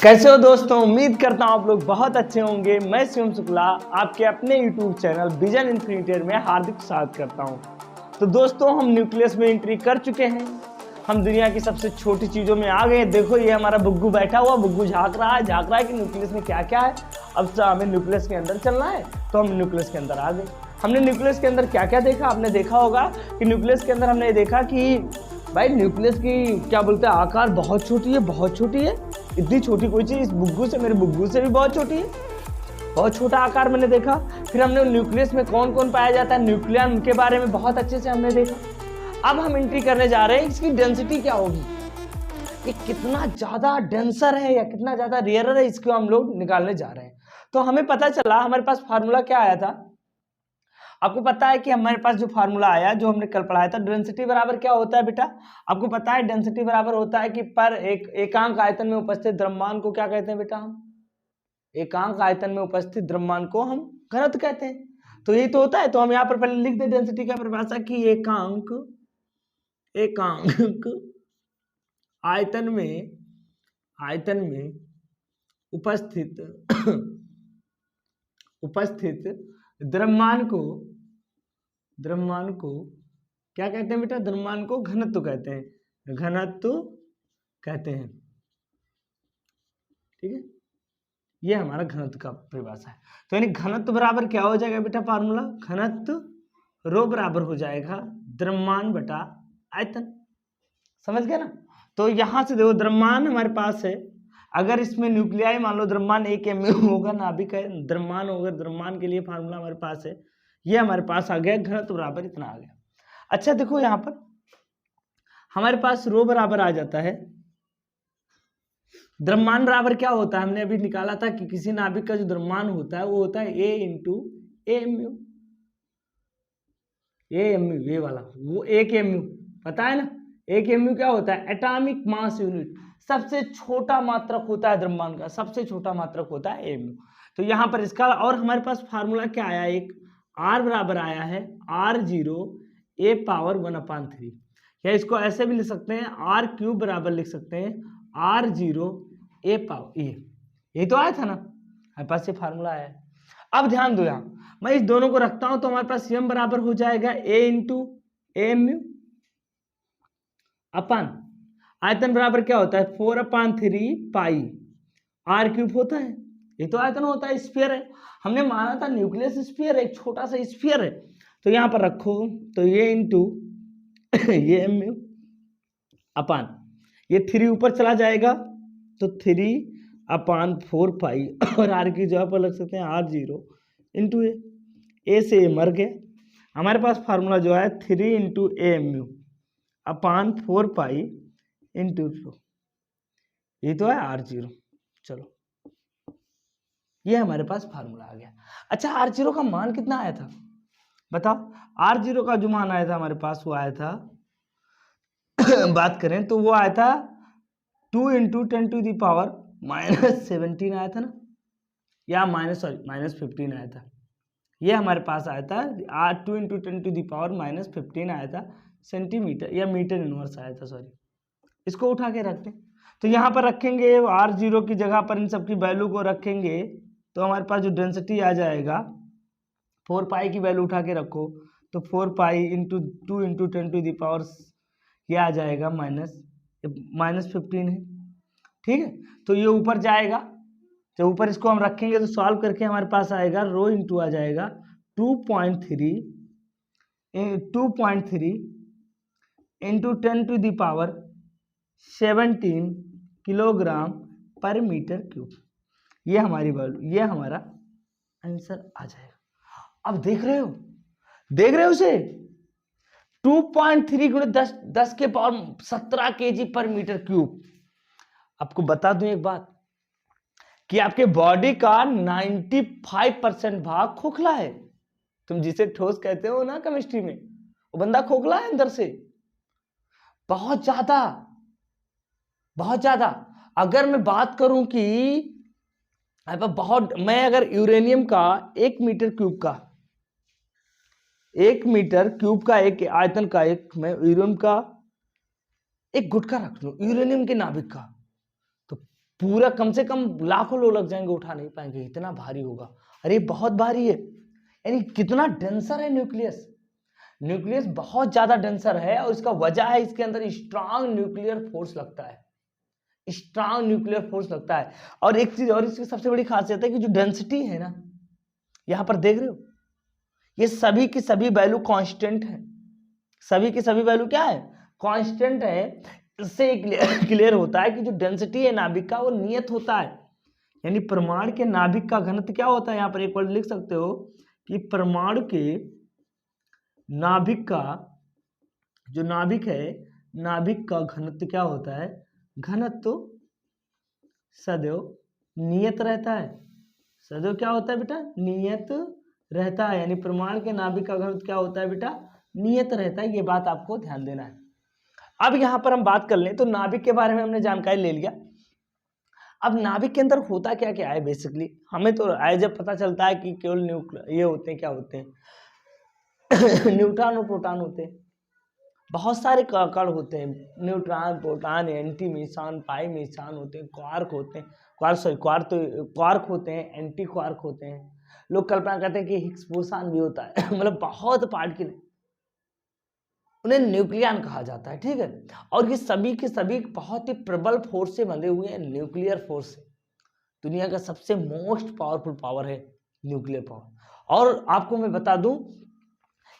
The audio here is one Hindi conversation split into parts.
कैसे हो दोस्तों, उम्मीद करता हूँ आप लोग बहुत अच्छे होंगे। मैं शिवम शुक्ला आपके अपने YouTube चैनल विजन इन्फिनिटी में हार्दिक स्वागत करता हूँ। तो दोस्तों, हम न्यूक्लियस में एंट्री कर चुके हैं। हम दुनिया की सबसे छोटी चीज़ों में आ गए। देखो, ये हमारा बुग्गू बैठा हुआ, बुग्गू झाँक रहा है कि न्यूक्लियस में क्या क्या है। अब हमें न्यूक्लियस के अंदर चलना है, तो हम न्यूक्लियस के अंदर आ गए। हमने न्यूक्लियस के अंदर क्या क्या देखा, आपने देखा होगा कि न्यूक्लियस के अंदर हमने देखा कि भाई न्यूक्लियस की क्या बोलते हैं, आकार बहुत छोटी है, बहुत छोटी है। इतनी छोटी कोई चीज़ इस बुग्गू से, मेरे बुग्गू से भी बहुत छोटी है। बहुत छोटा आकार मैंने देखा। फिर हमने न्यूक्लियस में कौन कौन पाया जाता है, न्यूक्लियन के बारे में बहुत अच्छे से हमने देखा। अब हम एंट्री करने जा रहे हैं, इसकी डेंसिटी क्या होगी, ये कितना ज़्यादा डेंसर है या कितना ज़्यादा रेयरर है, इसको हम लोग निकालने जा रहे हैं। तो हमें पता चला, हमारे पास फार्मूला क्या आया था। आपको पता है कि हमारे पास जो फार्मूला आया, जो हमने कल पढ़ाया था, डेंसिटी बराबर क्या होता है बेटा। आपको पता है डेंसिटी बराबर होता है कि पर एकांक आयतन में उपस्थित द्रव्यमान को क्या कहते हैं बेटा, हम एकांक आयतन में उपस्थित द्रव्यमान को हम घनत्व कहते हैं। तो यही तो होता है। तो हम यहाँ पर पहले लिख दे डेंसिटी का परिभाषा कि एकांक आयतन में उपस्थित द्रव्यमान को क्या कहते हैं बेटा, द्रव्यमान को घनत्व कहते हैं, ठीक है। ये हमारा घनत्व का परिभाषा है। तो यानी घनत्व बराबर क्या हो जाएगा बेटा, फार्मूला घनत्व रो बराबर हो जाएगा द्रव्यमान बटा आयतन। समझ गए ना। तो यहां से देखो, द्रव्यमान हमारे पास है। अगर इसमें न्यूक्लियाई मान लो द्रव्यमान 1 mu होगा, नाभिक है, द्रव्यमान होगा, द्रव्यमान के लिए फार्मूला हमारे पास है, ये हमारे पास आ गया, घनत्व बराबर इतना आ गया। अच्छा देखो, यहाँ पर हमारे पास रो बराबर आ जाता है, द्रव्यमान बराबर क्या होता है, हमने अभी निकाला था कि किसी नाभिक का जो द्रव्यमान होता है वो होता है A × AMU। AMU ये वाला, वो 1 mu पता है ना। 1 mu क्या होता है, एटॉमिक मास यूनिट, सबसे छोटा मात्रक होता है द्रव्यमान का, सबसे छोटा मात्रक होता है AMU। तो यहाँ पर इसका, और हमारे पास फार्मूला क्या आया, एक R बराबर आया है R0 A⁻1/3, या इसको ऐसे भी लिख सकते हैं, R³ बराबर लिख सकते हैं R0 A पावर, ये तो आया था ना, हमारे पास ये फार्मूला आया है। अब ध्यान दो, यहाँ मैं इस दोनों को रखता हूं तो हमारे पास m बराबर हो जाएगा A × AMU अपन आयतन बराबर क्या होता है 4/3 पाई R³ होता है। ये तो आयतन होता है, स्फीयर है। हमने माना था न्यूक्लियस स्फीयर है, एक छोटा सा स्फीयर है। तो यहाँ पर रखो, तो ये इंटू ये mu अपान, ये 3 ऊपर चला जाएगा तो 3/4 पाई, और R की जगह पर लग सकते हैं R0 इंटू A से मर गया। हमारे पास फार्मूला जो है 3 × AMU अपान 4 पाई इंटू, ये तो है R0। चलो, ये हमारे पास फार्मूला आ गया। अच्छा, R0 का मान कितना आया था बताओ। R0 का जो मान आया था हमारे पास, वो आया था बात करें तो वो आया था 2 × 10⁻⁻17 आया था ना, या -15 आया था। ये हमारे पास आया था 2 × 10⁻⁻15 आया था सेंटीमीटर, या मीटर इनवर्स आया था, सॉरी। इसको उठा के रखते हैं, तो यहाँ पर रखेंगे R0 की जगह पर इन सब की वैल्यू को रखेंगे, तो हमारे पास जो डेंसिटी आ जाएगा 4 पाई की वैल्यू उठा के रखो, तो 4 पाई इंटू 2 × 10⁻, ये आ जाएगा -15 है, ठीक है। तो ये ऊपर जाएगा, जब ऊपर इसको हम रखेंगे तो सॉल्व करके हमारे पास आएगा रो इंटू आ जाएगा 2.3 इंटू 10⁻17 किलोग्राम पर मीटर क्यूब। ये हमारी वैल्यू, ये हमारा आंसर आ जाएगा। अब देख रहे हो उसे 2.3 × 10⁻17 kg पर मीटर क्यूब। आपको बता दूं एक बात, कि आपके बॉडी का 95% भाग खोखला है। तुम जिसे ठोस कहते हो ना केमिस्ट्री में, वो बंदा खोखला है अंदर से, बहुत ज्यादा। अगर मैं बात करूं कि मैं अगर यूरेनियम का 1 मीटर क्यूब का एक आयतन का, मैं यूरेनियम का एक गुटका रख लूं, यूरेनियम के नाभिक का, तो पूरा कम से कम लाखों लोग लग जाएंगे, उठा नहीं पाएंगे, इतना भारी होगा। अरे बहुत भारी है, यानी कितना डेंसर है न्यूक्लियस। न्यूक्लियस बहुत ज्यादा डेंसर है और इसका वजह है इसके अंदर स्ट्रांग न्यूक्लियर फोर्स लगता है, स्ट्रांग न्यूक्लियर फोर्स लगता है। और एक चीज और इसकी सबसे बड़ी खासियत है कि जो डेंसिटी है ना, यहां पर देख रहे हो, ये सभी की सभी वैल्यू कांस्टेंट है, सभी की सभी वैल्यू क्या है, कांस्टेंट है। इससे क्लियर होता है कि जो डेंसिटी है नाभिक का वो नियत होता है, यानी परमाणु के नाभिक का घनत्व क्या होता है, यहां पर एक वर्ड लिख सकते हो कि परमाणु के नाभिक का, जो नाभिक है, नाभिक का घनत्व क्या होता है, घनत्व सदैव नियत रहता है। सदैव क्या होता है बेटा, नियत रहता है, यानी परमाणु के नाभिक का घनत्व क्या होता है बेटा, नियत रहता है। ये बात आपको ध्यान देना है। अब यहां पर हम बात कर लें तो नाभिक के बारे में हमने जानकारी ले लिया। अब नाभिक के अंदर होता क्या क्या है, बेसिकली हमें तो एज पता चलता है कि केवल ये होते हैं, क्या होते हैं न्यूट्रॉन और प्रोटॉन होते हैं, बहुत सारे कण होते हैं, न्यूट्रॉन, प्रोटॉन, एंटी मीसान, पाई मीसान होते हैं, क्वार्क होते हैं, क्वार्क होते हैं, एंटी क्वार्क होते हैं। लोग कल्पना करते हैं कि हिग्स बोसान भी होता है मतलब बहुत पार्टिकल, उन्हें न्यूक्लियन कहा जाता है, ठीक है। और ये सभी के सभी बहुत ही प्रबल फोर्स से बंधे हुए हैं, न्यूक्लियर फोर्स से। दुनिया का सबसे मोस्ट पावरफुल पावर है न्यूक्लियर पावर। और आपको मैं बता दूं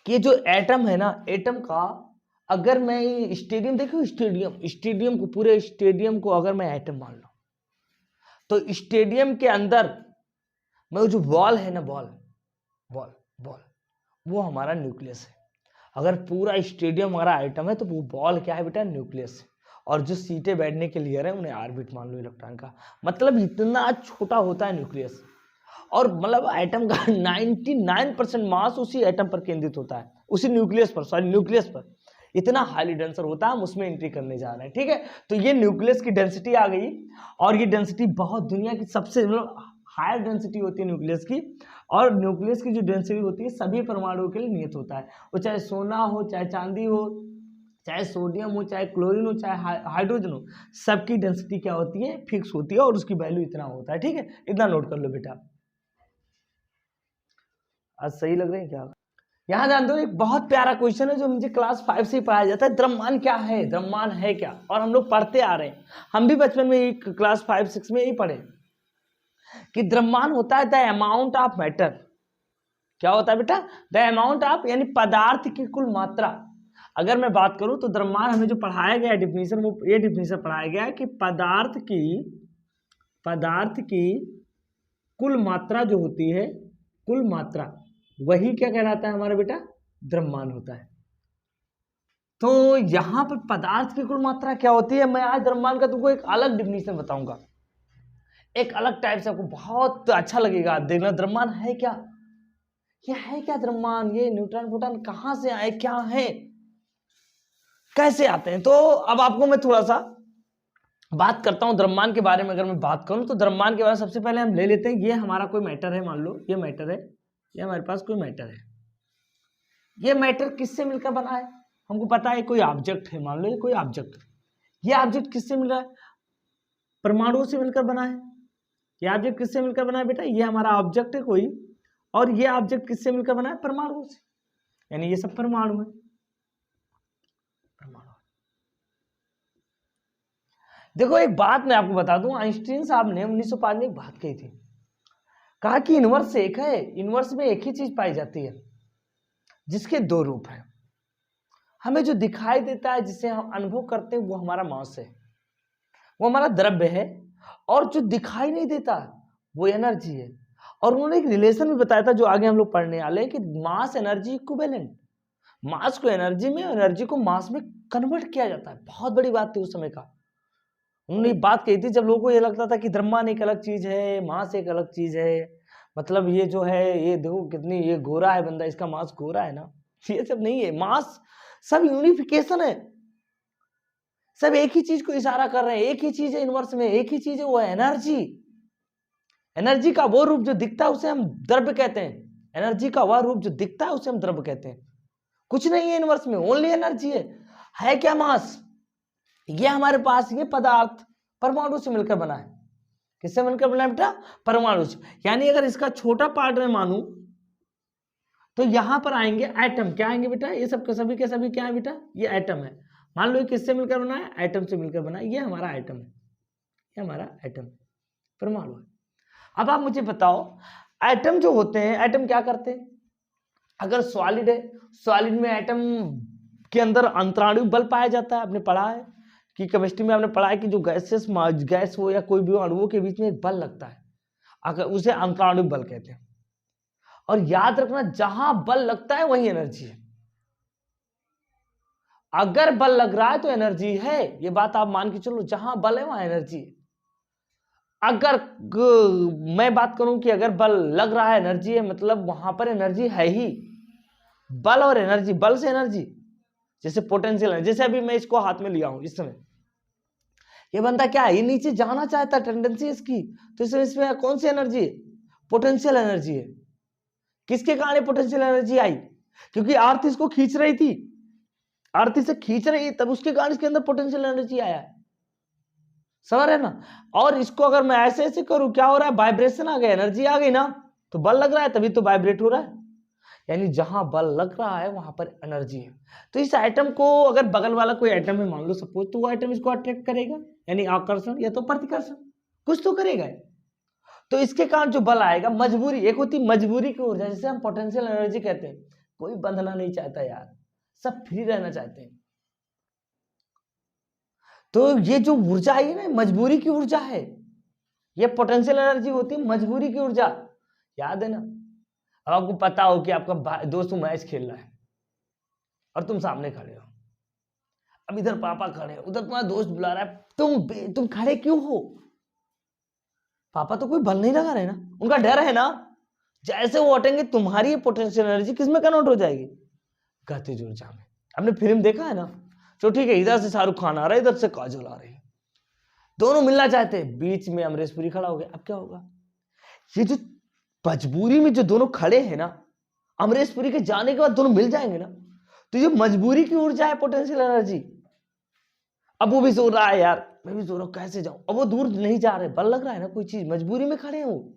कि ये जो एटम है ना, एटम का अगर मैं स्टेडियम देखो, स्टेडियम को, पूरे स्टेडियम को अगर मैं एटम मान लूं, तो स्टेडियम के अंदर में जो बॉल है ना, बॉल वो हमारा न्यूक्लियस है। अगर पूरा स्टेडियम हमारा आइटम है तो वो बॉल क्या है बेटा, न्यूक्लियस है। और जो सीटें बैठने के लिए है उन्हें ऑर्बिट मान लो इलेक्ट्रॉन का, मतलब इतना छोटा होता है न्यूक्लियस। और मतलब एटम का 99% मास उसी एटम पर केंद्रित होता है, उसी न्यूक्लियस पर, इतना हाईली डेंसर होता है। हम उसमें एंट्री करने जा रहे हैं, ठीक है। तो ये न्यूक्लियस की डेंसिटी आ गई, और ये डेंसिटी बहुत दुनिया की सबसे मतलब हायर डेंसिटी होती है न्यूक्लियस की। और न्यूक्लियस की जो डेंसिटी होती है सभी परमाणुओं के लिए नियत होता है, वो चाहे सोना हो, चाहे चांदी हो, चाहे सोडियम हो, चाहे क्लोरीन हो, चाहे हाइड्रोजन हो, सबकी डेंसिटी क्या होती है, फिक्स होती है, और उसकी वैल्यू इतना होता है, ठीक है। इतना नोट कर लो बेटा। आज सही लग रहे हैं क्या? यहां ध्यान दो, एक बहुत प्यारा क्वेश्चन है जो मुझे क्लास 5 से ही पढ़ाया जाता है, द्रव्यमान क्या है, द्रव्यमान है क्या, और हम लोग पढ़ते आ रहे हैं। हम भी बचपन में क्लास 5-6 में ही पढ़े कि द्रव्यमान होता है द अमाउंट ऑफ मैटर। क्या होता है बेटा, द अमाउंट ऑफ, यानी पदार्थ की कुल मात्रा। अगर मैं बात करूं तो द्रव्यमान हमें जो पढ़ाया गया डिफिनीशन, वो ये डिफिनीशन पढ़ाया गया है कि पदार्थ की कुल मात्रा जो होती है, कुल मात्रा, वही क्या कहलाता है हमारा बेटा, द्रव्यमान होता है। तो यहां पर पदार्थ की कुल मात्रा क्या होती है, मैं आज द्रव्यमान का तुमको एक अलग डिफिनीशन बताऊंगा, एक अलग टाइप से, आपको बहुत अच्छा लगेगा देखना। द्रव्यमान है क्या, ये है क्या द्रव्यमान, ये न्यूट्रॉन प्रोटॉन कहां से आए, क्या है, कैसे आते हैं। तो अब आपको मैं थोड़ा सा बात करता हूं द्रव्यमान के बारे में। अगर मैं बात करूं तो द्रव्यमान के बारे में सबसे पहले हम ले लेते हैं, ये हमारा कोई मैटर है, मान लो ये मैटर है, ये हमारे पास कोई मैटर है। ये मैटर किससे मिलकर बना है, हमको पता है कोई ऑब्जेक्ट है, मान लो ये कोई ऑब्जेक्ट। ये ऑब्जेक्ट किससे मिल रहा है, परमाणुओं से मिलकर बना है। ये ऑब्जेक्ट किससे मिलकर बना है बेटा, ये हमारा ऑब्जेक्ट है कोई, और ये ऑब्जेक्ट किससे मिलकर बना है, परमाणुओं से, यानी ये सब परमाणु है, परमाणु। देखो एक बात मैं आपको बता दूं, आइंस्टीन साहब ने 1905 में एक बात कही थी, कहा कि यूनिवर्स एक है, यूनिवर्स में एक ही चीज पाई जाती है जिसके दो रूप हैं। हमें जो दिखाई देता है, जिसे हम अनुभव करते हैं, वो हमारा मास है, वो हमारा द्रव्य है, और जो दिखाई नहीं देता वो एनर्जी है। और उन्होंने एक रिलेशन भी बताया था जो आगे हम लोग पढ़ने वाले हैं, कि मास एनर्जी इक्विवेलेंट, मास को एनर्जी में, एनर्जी को मास में कन्वर्ट किया जाता है। बहुत बड़ी बात थी उस समय का, उन्होंने बात कही थी जब लोगों को ये लगता था कि द्रव्यमान एक अलग चीज है, मास एक अलग चीज है, मतलब ये जो है, ये देखो कितनी, ये गोरा है बंदा, इसका मास गोरा है ना, ये सब नहीं है। मास सब यूनिफिकेशन है, सब एक ही चीज को इशारा कर रहे हैं, एक ही चीज है यूनिवर्स में, एक ही चीज है, वो है एनर्जी। एनर्जी का वो रूप जो दिखता है उसे हम द्रव्य कहते हैं, एनर्जी का वह रूप जो दिखता है उसे हम द्रव्य कहते हैं। कुछ नहीं है यूनिवर्स में, ओनली एनर्जी है क्या मास, ये हमारे पास ये पदार्थ परमाणु से मिलकर बना है, किससे मिलकर बना है बेटा? परमाणु से। यानी अगर इसका छोटा पार्ट में मानूं तो यहां पर आएंगे एटम। क्या आएंगे बेटा? ये सब के सभी क्या है बेटा? ये एटम है। मान लो ये किससे मिलकर बना है? एटम से मिलकर बना है। ये हमारा एटम है, ये हमारा एटम परमाणु है। अब आप मुझे बताओ, एटम जो होते हैं, एटम क्या करते हैं? अगर सॉलिड है, सॉलिड में एटम के अंदर अंतराणु बल पाया जाता है। आपने पढ़ा है कि केमिस्ट्री में आपने पढ़ा है कि जो गैस हो या कोई भी अणुओं के बीच में एक बल लगता है, अगर उसे अंतराणु बल कहते हैं। और याद रखना, जहां बल लगता है वही एनर्जी है। अगर बल लग रहा है तो एनर्जी है, ये बात आप मान के चलो। जहां बल है वहां एनर्जी है। अगर मैं बात करूं कि अगर बल लग रहा है एनर्जी है, मतलब वहां पर एनर्जी है ही। बल और एनर्जी, बल से एनर्जी, जैसे पोटेंशियल है। जैसे अभी मैं इसको हाथ में लिया हूं, इस समय ये बंदा क्या है? ये नीचे जाना चाहता है, टेंडेंसी इसकी। तो इसमें कौन सी एनर्जी है? पोटेंशियल एनर्जी है। किसके कारण पोटेंशियल एनर्जी आई? क्योंकि अर्थ इसको खींच रही थी, अर्थ इसे खींच रही है, तब उसके कारण इसके अंदर पोटेंशियल एनर्जी आया है। समझ रहे ना? और इसको अगर मैं ऐसे ऐसे करूं, क्या हो रहा है? वाइब्रेशन आ गया, एनर्जी आ गई ना, तो बल लग रहा है, तभी तो वाइब्रेट हो रहा है। यानी जहां बल लग रहा है वहां पर एनर्जी है। तो इस एटम को अगर बगल वाला कोई एटम है मान लो सपोज, तो वो एटम इसको अट्रैक्ट करेगा, यानी आकर्षण या तो प्रतिकर्षण, कुछ तो करेगा। तो इसके कारण जो बल आएगा, मजबूरी, एक होती मजबूरी की ऊर्जा, जिसे हम पोटेंशियल एनर्जी कहते हैं। कोई बंधना नहीं चाहता यार, सब फ्री रहना चाहते हैं। तो ये जो ऊर्जा आई है ना, मजबूरी की ऊर्जा है। ये पोटेंशियल एनर्जी होती है मजबूरी की ऊर्जा, याद है ना? अब आपको पता हो कि आपका दोस्त मैच खेल रहा है और तुम सामने खड़े हो। अब इधर पापा खड़े हैं, उधर तुम्हारा दोस्त बुला रहा है, तुम खड़े क्यों हो? पापा तो कोई बल नहीं लगा रहे ना, उनका डर है ना। जैसे वो हटेंगे, तुम्हारी पोटेंशियल एनर्जी किसमें कन्वर्ट हो जाएगी? गतिज ऊर्जा में। आपने फिल्म देखा है ना? तो ठीक है, इधर से शाहरुख खान आ रहा है, इधर से काजोल आ रही है, दोनों मिलना चाहते हैं, बीच में अमरीश पुरी खड़ा हो गया। अब क्या होगा? ये जो मजबूरी में जो दोनों खड़े हैं ना, अमरीश पुरी के जाने के बाद दोनों मिल जाएंगे ना, तो ये मजबूरी की ऊर्जा है, पोटेंशियल एनर्जी। अब वो भी सोच रहा है यार, मैं भी सोच रहा हूं कैसे जाऊं। अब वो दूर नहीं जा रहे, बल लग रहा है ना, कोई चीज, मजबूरी में खड़े हैं वो।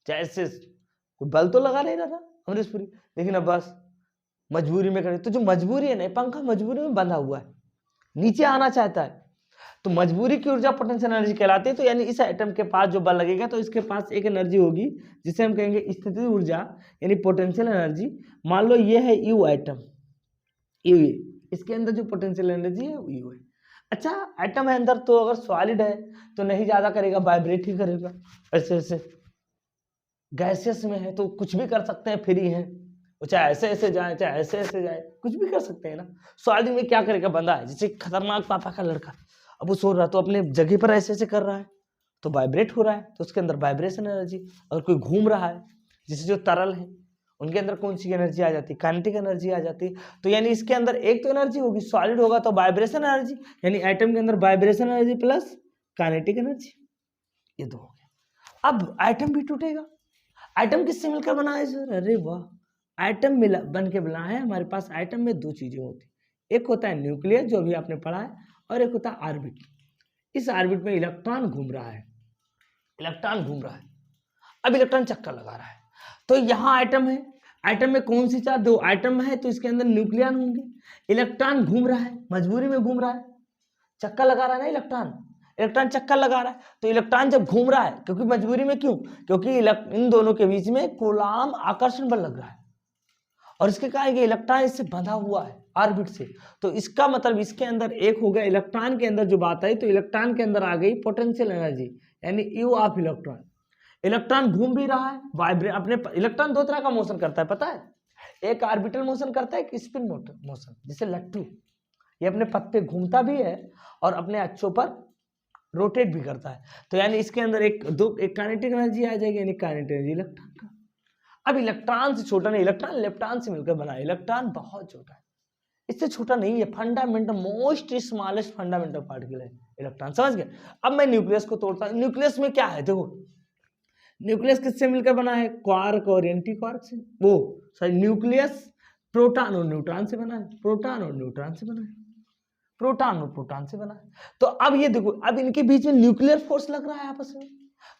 जैसे कोई बल तो लगा नहीं रहा था अमरीश पुरी, लेकिन अब बस मजबूरी में खड़े। तो जो मजबूरी है ना, पंखा मजबूरी में बंधा हुआ है, नीचे आना चाहता है, तो मजबूरी की ऊर्जा पोटेंशियल एनर्जी कहलाती है। तो यानी इस एटम के पास जो बल लगेगा, तो इसके पास एक एनर्जी होगी जिसे हम कहेंगे स्थितिज ऊर्जा, यानी पोटेंशियल एनर्जी। मान लो ये है यू एटम, यू, इसके अंदर जो पोटेंशियल एनर्जी है वो यू है। अच्छा, एटम है अंदर, तो अगर सॉलिड है तो नहीं ज्यादा करेगा, वाइब्रेट ही करेगा। ऐसे ऐसे गैसेस में है तो कुछ भी कर सकते हैं, फ्री है, चाहे ऐसे ऐसे जाए, चाहे ऐसे ऐसे जाए, कुछ भी कर सकते हैं ना। सॉलिड में क्या करेगा? बंदा है जैसे खतरनाक पापा का लड़का, अब वो सो रहा है तो अपने जगह पर ऐसे ऐसे कर रहा है, तो वाइब्रेट हो रहा है, तो उसके अंदर वाइब्रेशन एनर्जी। अगर कोई घूम रहा है, जैसे जो तरल है, उनके अंदर कौन सी एनर्जी आ जाती है? काइनेटिक एनर्जी आ जाती है। तो यानी इसके अंदर एक तो एनर्जी होगी, सॉलिड होगा तो वाइब्रेशन एनर्जी, यानी एटम के अंदर vibration energy plus kinetic energy, ये दो हो गया। अब एटम भी टूटेगा। एटम किससे मिलकर बना है सर? अरे वाह, एटम मिला बन के बना है। हमारे पास एटम में दो चीजें होती, एक होता है न्यूक्लियस, जो अभी आपने पढ़ा है, और एक होता है ऑर्बिट। इस ऑर्बिट में इलेक्ट्रॉन घूम रहा है, इलेक्ट्रॉन घूम रहा है। अब इलेक्ट्रॉन चक्कर लगा रहा है, तो यहाँ एटम है, एटम में कौन सी चार? दो एटम है, तो इसके अंदर न्यूक्लियन होंगे। इलेक्ट्रॉन घूम रहा है, मजबूरी में घूम रहा है, चक्कर लगा रहा है ना इलेक्ट्रॉन, इलेक्ट्रॉन चक्कर लगा रहा है। तो इलेक्ट्रॉन जब घूम रहा है, क्योंकि मजबूरी में, क्यों? क्योंकि इन दोनों के बीच में कूलाम आकर्षण बल लग रहा है, और इसके कारण ये इलेक्ट्रॉन इससे बंधा हुआ है ऑर्बिट से। तो इसका मतलब इसके अंदर एक हो गया, इलेक्ट्रॉन के अंदर जो बात आई, तो इलेक्ट्रॉन के अंदर आ गई पोटेंशियल एनर्जी, यानी यू ऑफ इलेक्ट्रॉन। इलेक्ट्रॉन घूम भी रहा है, वाइब्रेट अपने। इलेक्ट्रॉन दो तरह का मोशन करता है, पता है? एक ऑर्बिटल मोशन करता है, एक स्पिन मोशन, जैसे लट्टू, ये अपने पथ पे घूमता भी है और अपने अक्षों पर रोटेट भी करता है। तो यानी इसके अंदर एक काइनेटिक एनर्जी आ जाएगी, यानी काइनेटिक एनर्जी इलेक्ट्रॉन का। अब इलेक्ट्रॉन से छोटा नहीं, इलेक्ट्रॉन लेप्टॉन से मिलकर बना है। इलेक्ट्रॉन बहुत छोटा है, इससे छोटा नहीं है, fundamental, most smallest fundamental particle है इलेक्ट्रॉन। समझ गए? अब मैं न्यूक्लियस को तोड़ता हूं। न्यूक्लियस में क्या है? देखो, न्यूक्लियस किससे मिलकर बना है? क्वार्क और एंटी क्वार्क से। वो सॉरी, न्यूक्लियस प्रोटॉन और न्यूट्रॉन से बना है, प्रोटॉन और न्यूट्रॉन से बना है, प्रोटॉन और प्रोटॉन से बना है। तो अब ये देखो, अब इनके बीच में न्यूक्लियर फोर्स लग रहा है आपस में।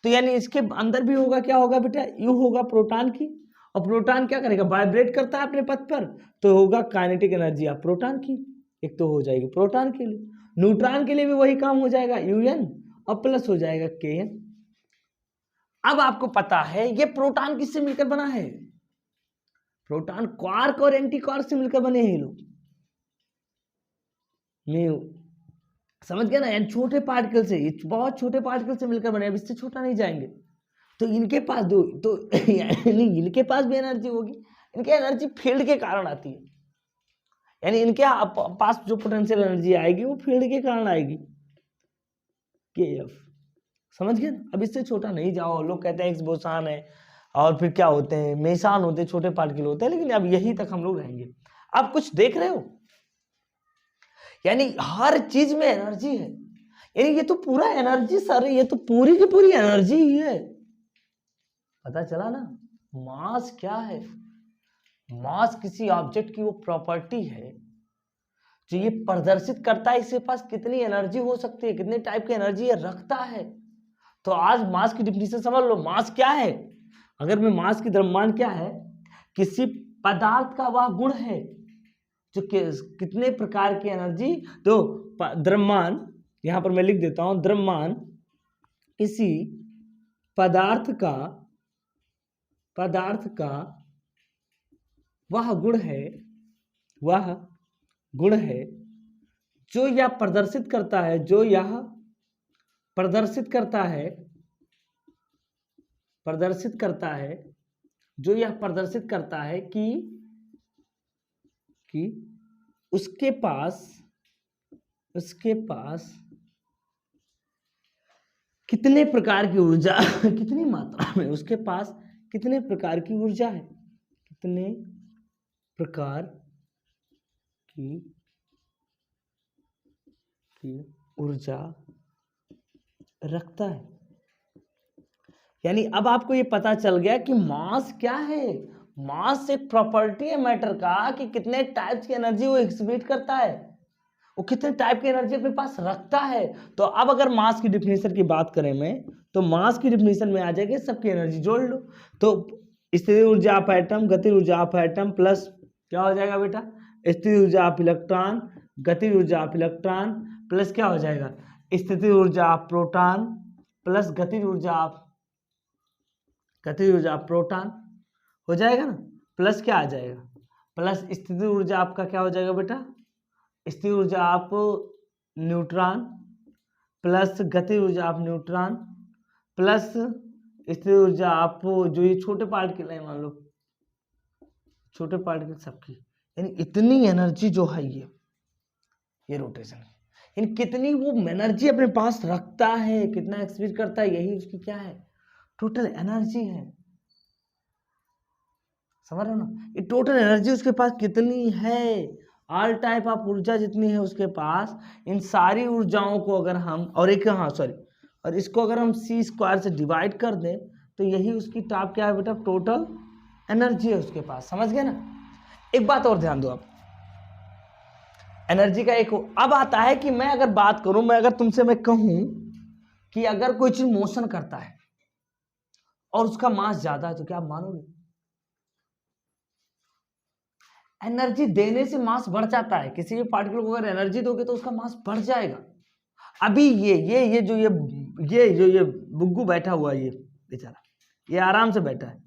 तो यानी इसके अंदर भी होगा, क्या होगा बेटा, यू होगा प्रोटॉन की, और प्रोटॉन क्या करेगा, वाइब्रेट करता है अपने पथ पर, तो होगा काइनेटिक एनर्जी ऑफ प्रोटॉन की, एक तो हो जाएगी प्रोटॉन के लिए। न्यूट्रॉन के लिए भी वही काम हो जाएगा, यूएन और प्लस हो जाएगा केएन। अब आपको पता है ये प्रोटॉन किससे मिलकर बना है, प्रोटॉन क्वार्क और एंटी क्वार्क से मिलकर बने हैं लोग, म्यू, समझ गया ना, यानी छोटे पार्टिकल से, ये बहुत छोटे पार्टिकल से मिलकर बने, अब इससे छोटा नहीं जाएंगे। तो इनके पास दो तो यानी इनके पास भी एनर्जी होगी, इनके एनर्जी फील्ड के कारण आती है, यानी इनके पास जो पोटेंशियल एनर्जी आएगी वो फील्ड के कारण आएगी, केएफ, समझ गए। अब इससे छोटा नहीं जाओ, लोग कहते हैं एक्स बोसान है और फिर क्या होते हैं, मेसान होते हैं, छोटे पार्टिकल होते हैं, लेकिन अब यही तक हम लोग रहेंगे। आप कुछ देख रहे हो, यानी हर चीज में एनर्जी है, यानी ये तो पूरा एनर्जी सर, ये तो पूरी की पूरी एनर्जी ही है, पता चला ना। मास क्या है, मास किसी ऑब्जेक्ट की वो प्रॉपर्टी है जो ये प्रदर्शित करता है इसके पास कितनी एनर्जी हो सकती है, कितने टाइप की एनर्जी ये रखता है। तो आज मास की डिफिनीशन समझ लो, मास क्या है, अगर मैं मास की द्रव्यमान क्या है, किसी पदार्थ का वह गुण है जो कितने प्रकार की एनर्जी, तो द्रव्यमान, यहां पर मैं लिख देता हूं, द्रव्यमान किसी पदार्थ का वह गुण है, वह गुण है जो यह प्रदर्शित करता है, जो यह प्रदर्शित करता है, प्रदर्शित करता है, जो यह प्रदर्शित करता है कि उसके पास कितने प्रकार की ऊर्जा कितनी मात्रा में उसके पास कितने प्रकार की ऊर्जा है, कितने प्रकार की ऊर्जा रखता है। यानी अब आपको ये पता चल गया कि मास क्या है, मास एक प्रॉपर्टी है मैटर का कि कितने टाइप्स की एनर्जी वो एक्सहिबिट करता है, वो कितने टाइप की एनर्जी अपने पास रखता है। तो अब अगर मास की डिफिनीशन की बात करें मैं, तो मास की डिफिनीशन में आ जाएगी सबकी एनर्जी जोड़ लो, तो स्थिर ऊर्जा ऑफ एटम, गतिज ऊर्जा ऑफ एटम प्लस क्या हो जाएगा बेटा, स्थिर ऊर्जा ऑफ इलेक्ट्रॉन, गतिज ऊर्जा ऑफ इलेक्ट्रॉन प्लस क्या हो जाएगा, स्थिति ऊर्जा ऑफ प्रोटॉन प्लस गतिज ऊर्जा ऑफ प्रोटॉन हो जाएगा ना, प्लस क्या आ जाएगा, प्लस स्थिति ऊर्जा आपका क्या हो जाएगा बेटा, स्थिर ऊर्जा ऑफ न्यूट्रॉन प्लस गतिज ऊर्जा ऑफ न्यूट्रॉन प्लस स्थिर ऊर्जा ऑफ जो ये छोटे पार्टिकल है, मान लो छोटे पार्टिकल सबकी, यानी इतनी एनर्जी जो है ये रोटेशन है, यानी कितनी वो एनर्जी अपने पास रखता है, कितना एक्सपीड करता है, यही उसकी क्या है, टोटल एनर्जी है, समझ रहे हो ना। ये टोटल एनर्जी उसके पास कितनी है, ऑल टाइप ऑफ ऊर्जा जितनी है उसके पास, इन सारी ऊर्जाओं को अगर हम और एक और इसको अगर हम c स्क्वायर से डिवाइड कर दें तो यही उसकी टॉप क्या है बेटा, टोटल एनर्जी है उसके पास, समझ गए ना। एक बात और ध्यान दो आप, एनर्जी का एक अब आता है कि मैं अगर बात करूं, मैं अगर तुमसे मैं कहूं कि अगर कोई चीज मोशन करता है और उसका मास ज्यादा है तो क्या आप मानोगे, एनर्जी देने से मास बढ़ जाता है, किसी भी पार्टिकल को अगर एनर्जी दोगे तो उसका मास बढ़ जाएगा। अभी ये जो बुग्गू बैठा हुआ है, ये बेचारा ये आराम से बैठा है,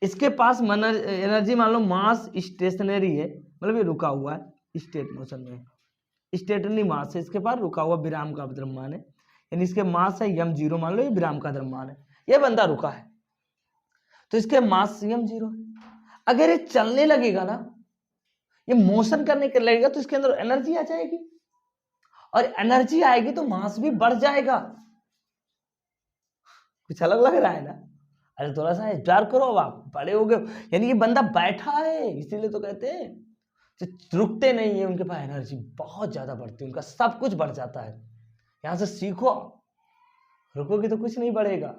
इसके पास एनर्जी मान लो मास स्टेशनरी है, मतलब ये रुका हुआ है स्टेट मोशन में, स्टेटनरी मास है इसके पास, रुका हुआ विराम का द्रव्यमान है, यानी इसके मास है m0, मान लो ये विराम का द्रव्यमान है, ये बंदा रुका है तो इसके मास m0 है। अगर ये चलने लगेगा ना, ये मोशन करने के लगेगा तो इसके अंदर एनर्जी आ जाएगी, और एनर्जी आएगी तो मास भी बढ़ जाएगा। कुछ अलग लग रहा है ना, अरे थोड़ा सा विचार करो, अब आप बड़े हो गए, यानी ये बंदा बैठा है इसीलिए तो कहते हैं रुकते नहीं है, उनके पास एनर्जी बहुत ज्यादा बढ़ती है, उनका सब कुछ बढ़ जाता है। यहां से सीखो, रुकोगे तो कुछ नहीं बढ़ेगा,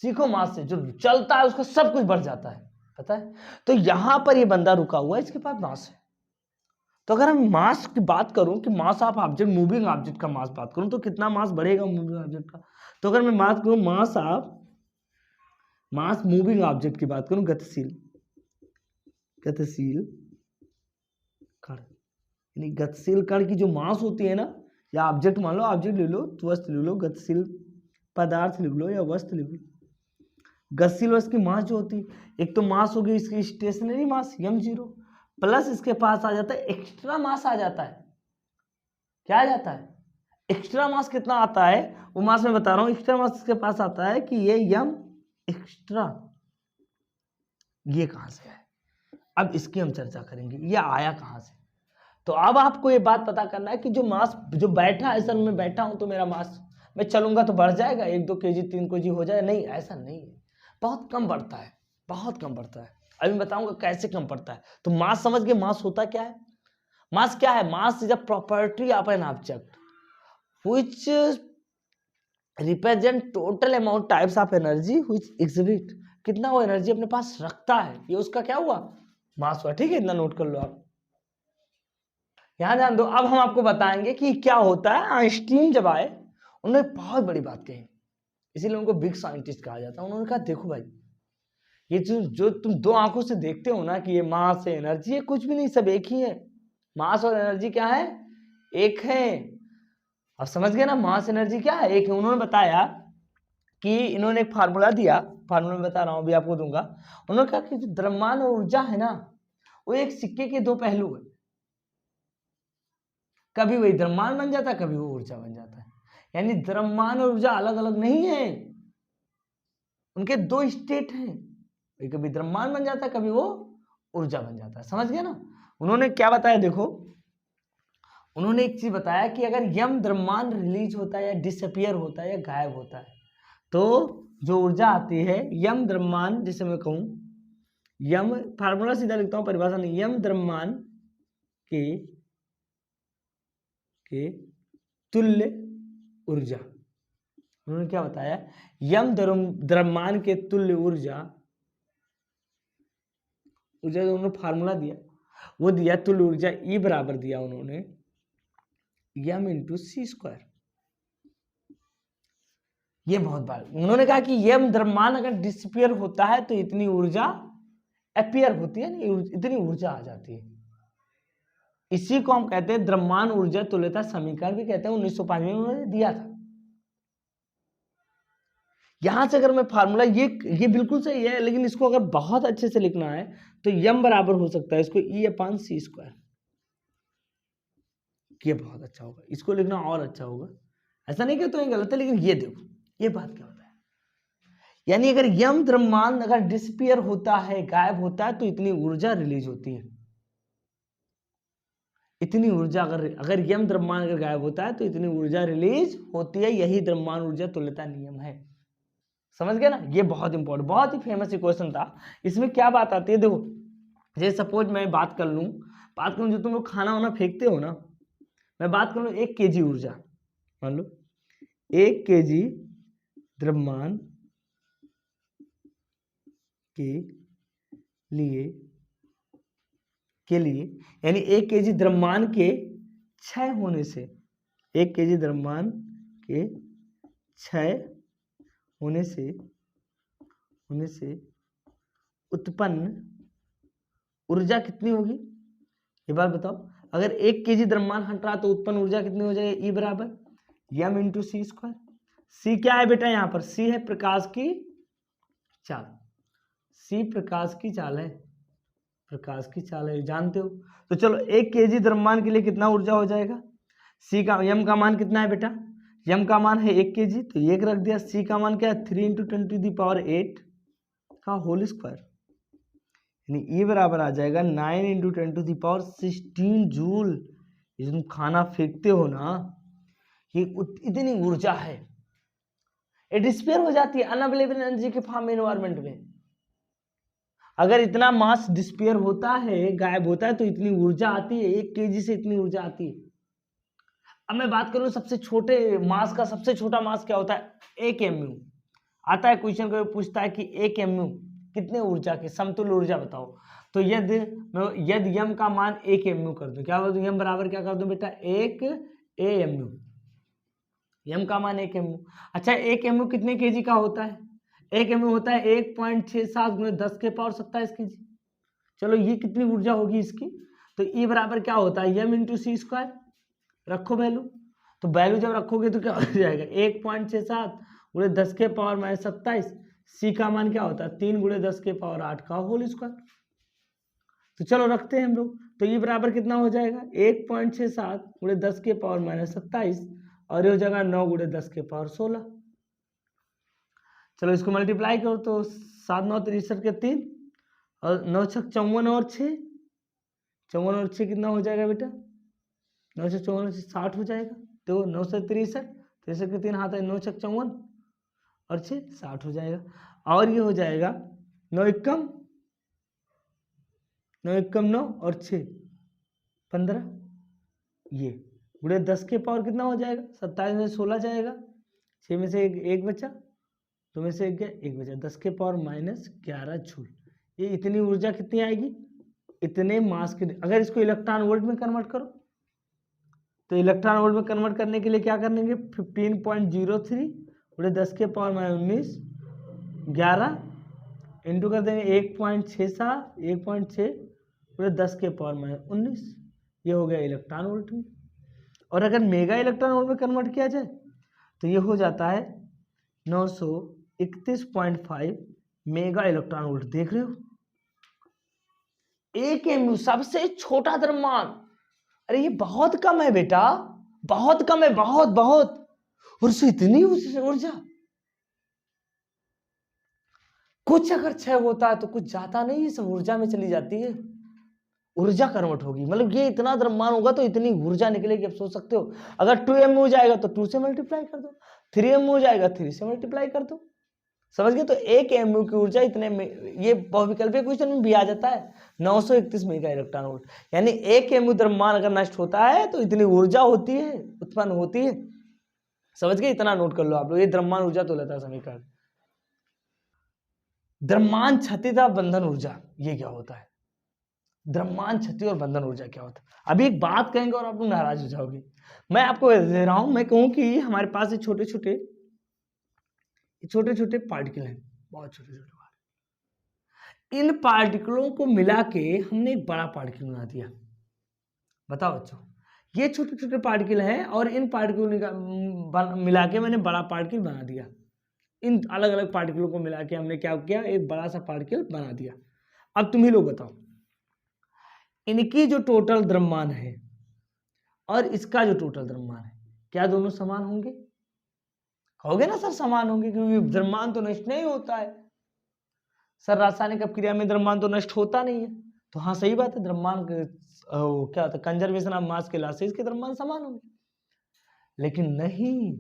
सीखो मास से, जो चलता है उसका सब कुछ बढ़ जाता है, पता है। तो यहां पर ये बंदा रुका हुआ है, इसके पास मास है, तो अगर हम मास की बात करूं कि mass of object, moving object का मास बात करूं तो कितना मास बढ़ेगा मूविंग ऑब्जेक्ट का। तो अगर मैं बात करूं मास मूविंग ऑब्जेक्ट की बात करूं, गतिशील कण, यानी गतिशील कण की जो मास होती है ना, या ऑब्जेक्ट मान लो, ऑब्जेक्ट ले लो, वस्तु ले लो, गतिशील पदार्थ लिख लो या वस्तु लिख लो। गतिशील वस्तु की मास जो होती है, एक तो मास होगी इसकी स्टेशनरी मास m0, प्लस इसके पास आ जाता है एक्स्ट्रा मास आ जाता है। क्या आ जाता है? एक्स्ट्रा मास कितना आता है वो मास मैं बता रहा हूं। एक्स्ट्रा मास इसके पास आता है कि ये m एक्स्ट्रा, ये कहां से है, अब इसकी हम चर्चा करेंगे, ये आया कहां से। तो अब आपको ये बात पता करना है कि जो मास जो बैठा है, सर मैं बैठा हूं तो मेरा मास, मैं चलूंगा तो बढ़ जाएगा 1-2 kg 3 kg हो जाए, नहीं, ऐसा नहीं है, बहुत कम बढ़ता है, बहुत कम बढ़ता है। अभी मैं बताऊंगा कैसे कम पड़ता है। तो मास समझ गए, मास होता क्या है? मास क्या है? Mass is a property of an object which represent total amount types of energy which exhibit, कितना वो एनर्जी अपने पास रखता है, ये उसका क्या हुआ? मास हुआ। ठीक है, इतना नोट कर लो आप, यहां ध्यान दो। अब हम आपको बताएंगे कि क्या होता है। आइंस्टीन जब आए उन्होंने बहुत बड़ी बात कही, इसीलिए उनको बिग साइंटिस्ट कहा जाता है। उन्होंने कहा देखो भाई, ये जो तुम दो आंखों से देखते हो ना कि ये मास है एनर्जी है, कुछ भी नहीं, सब एक ही है। मास और एनर्जी क्या है? एक है। अब समझ गए ना, मास एनर्जी क्या है? एक है। उन्होंने बताया कि इन्होंने एक फार्मूला दिया, फार्मूला बता रहा हूं अभी आपको दूंगा। उन्होंने कहा कि जो द्रव्यमान और ऊर्जा है ना, वो एक सिक्के के दो पहलू है, कभी वही द्रव्यमान बन जाता है, कभी वो ऊर्जा बन जाता है। यानी द्रव्यमान और ऊर्जा अलग अलग नहीं है, उनके दो स्टेट हैं, कभी द्रव्यमान बन जाता है, कभी वो ऊर्जा बन जाता है। समझ गए ना? उन्होंने क्या बताया, देखो उन्होंने एक चीज बताया कि अगर यम द्रव्यमान रिलीज होता है या डिसअपियर होता है या गायब होता है, तो जो ऊर्जा आती है यम द्रव्यमान, जिसे मैं कहूं यम, फार्मूला सीधा लिखता हूं, परिभाषा नहीं, यम द्रव्यमान के तुल्य ऊर्जा। उन्होंने क्या बताया? यम द्रव्यमान के तुल्य ऊर्जा, जो उन्होंने फार्मूला दिया वो दिया तुल्य ऊर्जा E बराबर दिया उन्होंने m इंटू सी स्क्वायर। ये बहुत बार उन्होंने कहा कि यम द्रव्यमान अगर डिसअपियर होता है तो इतनी ऊर्जा अपीयर होती है, इतनी ऊर्जा आ जाती है। इसी को हम कहते हैं द्रव्यमान ऊर्जा तुल्यता समीकरण भी कहते हैं, 1905 में उन्होंने दिया था। यहां से अगर मैं फार्मूला, ये बिल्कुल सही है, लेकिन इसको अगर बहुत अच्छे से लिखना है तो यम बराबर हो सकता है इसको E/c स्क्वायर, ये बहुत अच्छा होगा, इसको लिखना और अच्छा होगा। ऐसा नहीं कहते हैं गलत है, लेकिन ये देखो ये बात क्या होता है, यानी अगर यम द्रव्यमान अगर डिसअपियर होता है, गायब होता है, तो इतनी ऊर्जा रिलीज होती है। इतनी ऊर्जा अगर यम द्रव्यमान अगर गायब होता है तो इतनी ऊर्जा रिलीज होती है, यही द्रव्यमान ऊर्जा तुल्यता नियम है। समझ गए ना? ये बहुत इंपॉर्टेंट, बहुत ही फेमस क्वेश्चन था। इसमें क्या बात आती है, देखो जैसे सपोज मैं बात करूं जो तुम लोग खाना वाना फेंकते हो ना, मैं बात कर लूं 1 kg ऊर्जा, मान लो 1 kg द्रव्यमान के लिए यानी 1 kg द्रव्यमान के क्षय होने से, 1 kg द्रव्यमान के क्षय होने से उत्पन्न ऊर्जा कितनी होगी, ये बात बताओ। अगर 1 kg द्रव्यमान हट रहा तो उत्पन्न ऊर्जा कितनी हो जाएगी? E बराबर m इंटू सी स्क्वायर। सी क्या है बेटा? यहाँ पर सी है प्रकाश की चाल, सी प्रकाश की चाल है, प्रकाश की चाल है, जानते हो। तो चलो 1 kg द्रव्यमान के लिए कितना ऊर्जा हो जाएगा? सी का यम का मान कितना है बेटा? यम का मान है 1 kg, तो 1 रख दिया। सी का मान क्या है? 3 × 10⁸ का होल स्क्वायर, यानी E बराबर आ जाएगा 9 × 10⁻16 जूल। ये तुम खाना फेंकते हो ना, ये इतनी ऊर्जा है, ये डिस्पेयर हो जाती है अनअवेलेबल एनर्जी के फॉर्म में एनवायरमेंट में। अगर इतना मास डिस्पेयर होता है, गायब होता है, तो इतनी ऊर्जा आती है, 1 kg से इतनी ऊर्जा आती है। अब मैं बात करूं सबसे छोटे मास का, सबसे छोटा मास क्या होता है? 1 mu। आता है क्वेश्चन को पूछता है कि 1 mu कितने ऊर्जा की समतुल्य ऊर्जा बताओ, तो यदि यम का मान 1 mu कर दूं, क्या बोलूं, यम बराबर क्या कर दूं बेटा, 1 AMU। यम का मान 1 mu। अच्छा 1 mu कितने केजी का होता है, 1 mu होता है 1.67 × 10 के पावर 27 केजी। चलो ये कितनी ऊर्जा होगी इसकी, तो E बराबर क्या होता है, यम इंटू सी स्क्वायर। रखो वैल्यू, तो वैल्यू जब रखोगे तो क्या हो जाएगा, 1.67 × 10 के पावर -27। सी का मान क्या होता है, 3 × 10 के पावर 8 का होल स्क्वायर। तो चलो रखते हैं हम लोग, तो ये बराबर कितना हो जाएगा, 1.67 × 10 के पावर -27 और ये हो जाएगा 9 × 10 के पावर 16। चलो इसको मल्टीप्लाई करो तो 7 9 63 के 3 और 9 6 54 और 6, 54 और 6 कितना हो जाएगा बेटा, 9 से 54 से 60 हो जाएगा। तो 9 से 63, 63 के 3 हाथ है, 9 6 54 और 6 60 हो जाएगा। और ये हो जाएगा 9 एकम 9 और 6 15, ये गुणे 10 के पावर कितना हो जाएगा, 27 में 16 जाएगा, 6 में से एक बचा, 2 में से एक बचा, 10 के पावर -11 जूल। ये इतनी ऊर्जा कितनी आएगी, इतने मास के। अगर इसको इलेक्ट्रॉन वोल्ट में कन्वर्ट करो तो इलेक्ट्रॉन वोल्ट में कन्वर्ट करने के लिए क्या करेंगे, 15.03 × 10 के पावर -19 11 इंटू कर देंगे 1.67 1.6 × 10 के पावर -19, ये हो गया इलेक्ट्रॉन वोल्ट में। और अगर मेगा इलेक्ट्रॉन वोल्ट में कन्वर्ट किया जाए तो ये हो जाता है 931.5 मेगा इलेक्ट्रॉन वोल्ट। देख रहे हो, 1 mu सबसे छोटा द्रव्यमान। अरे ये बहुत कम है बेटा, बहुत कम है, बहुत बहुत। और उससे इतनी ऊर्जा, कुछ अगर क्षय होता है तो कुछ जाता नहीं है, सब ऊर्जा में चली जाती है, ऊर्जा कन्वर्ट होगी। मतलब ये इतना द्रव्यमान होगा तो इतनी ऊर्जा निकलेगी। आप सोच सकते हो, अगर 2 mu जाएगा तो 2 से मल्टीप्लाई कर दो, 3 mu जाएगा 3 से मल्टीप्लाई कर दो, समझ गए। तो 1 mu की ऊर्जा इतने में, ये बहुविकल्पीय क्वेश्चन में भी आ जाता है, 931 मेगा इलेक्ट्रॉन वोल्ट। यानी 1 mu द्रव्यमान अगर नष्ट होता है तो इतनी ऊर्जा होती है, उत्पन्न होती है, समझ गए। इतना नोट कर लो आप लोग, ये द्रव्यमान ऊर्जा तुल्यता समीकरण। द्रव्यमान क्षति तथा बंधन ऊर्जा, ये क्या होता है, द्रव्यमान क्षति और बंधन ऊर्जा क्या होता है। अभी एक बात कहेंगे और आप लोग नाराज हो जाओगे, मैं आपको दे रहा हूं। मैं कहूं कि हमारे पास ये छोटे छोटे पार्टिकल हैं, बहुत छोटे छोटे। इन पार्टिकलों को मिला के हमने एक बड़ा पार्टिकल बना दिया। बताओ बच्चों, ये छोटे छोटे पार्टिकल हैं और इन पार्टिकलों मिला के मैंने बड़ा पार्टिकल बना दिया। इन अलग अलग पार्टिकलों को मिला के हमने क्या किया, एक बड़ा सा पार्टिकल बना दिया। अब तुम ही लोग बताओ, इनकी जो टोटल द्रव्यमान है और इसका जो टोटल द्रव्यमान है, क्या दोनों समान होंगे? कहोगे ना सर समान होंगे, क्योंकि द्रव्यमान तो नष्ट नहीं होता है। सर रासायनिक अपक्रिया में द्रव्यमान तो नष्ट होता नहीं है। तो हाँ सही बात है, द्रव्यमान क्या होता है, कंजर्वेशन ऑफ मास के लॉसेस के द्रव्यमान समान होंगे। लेकिन नहीं,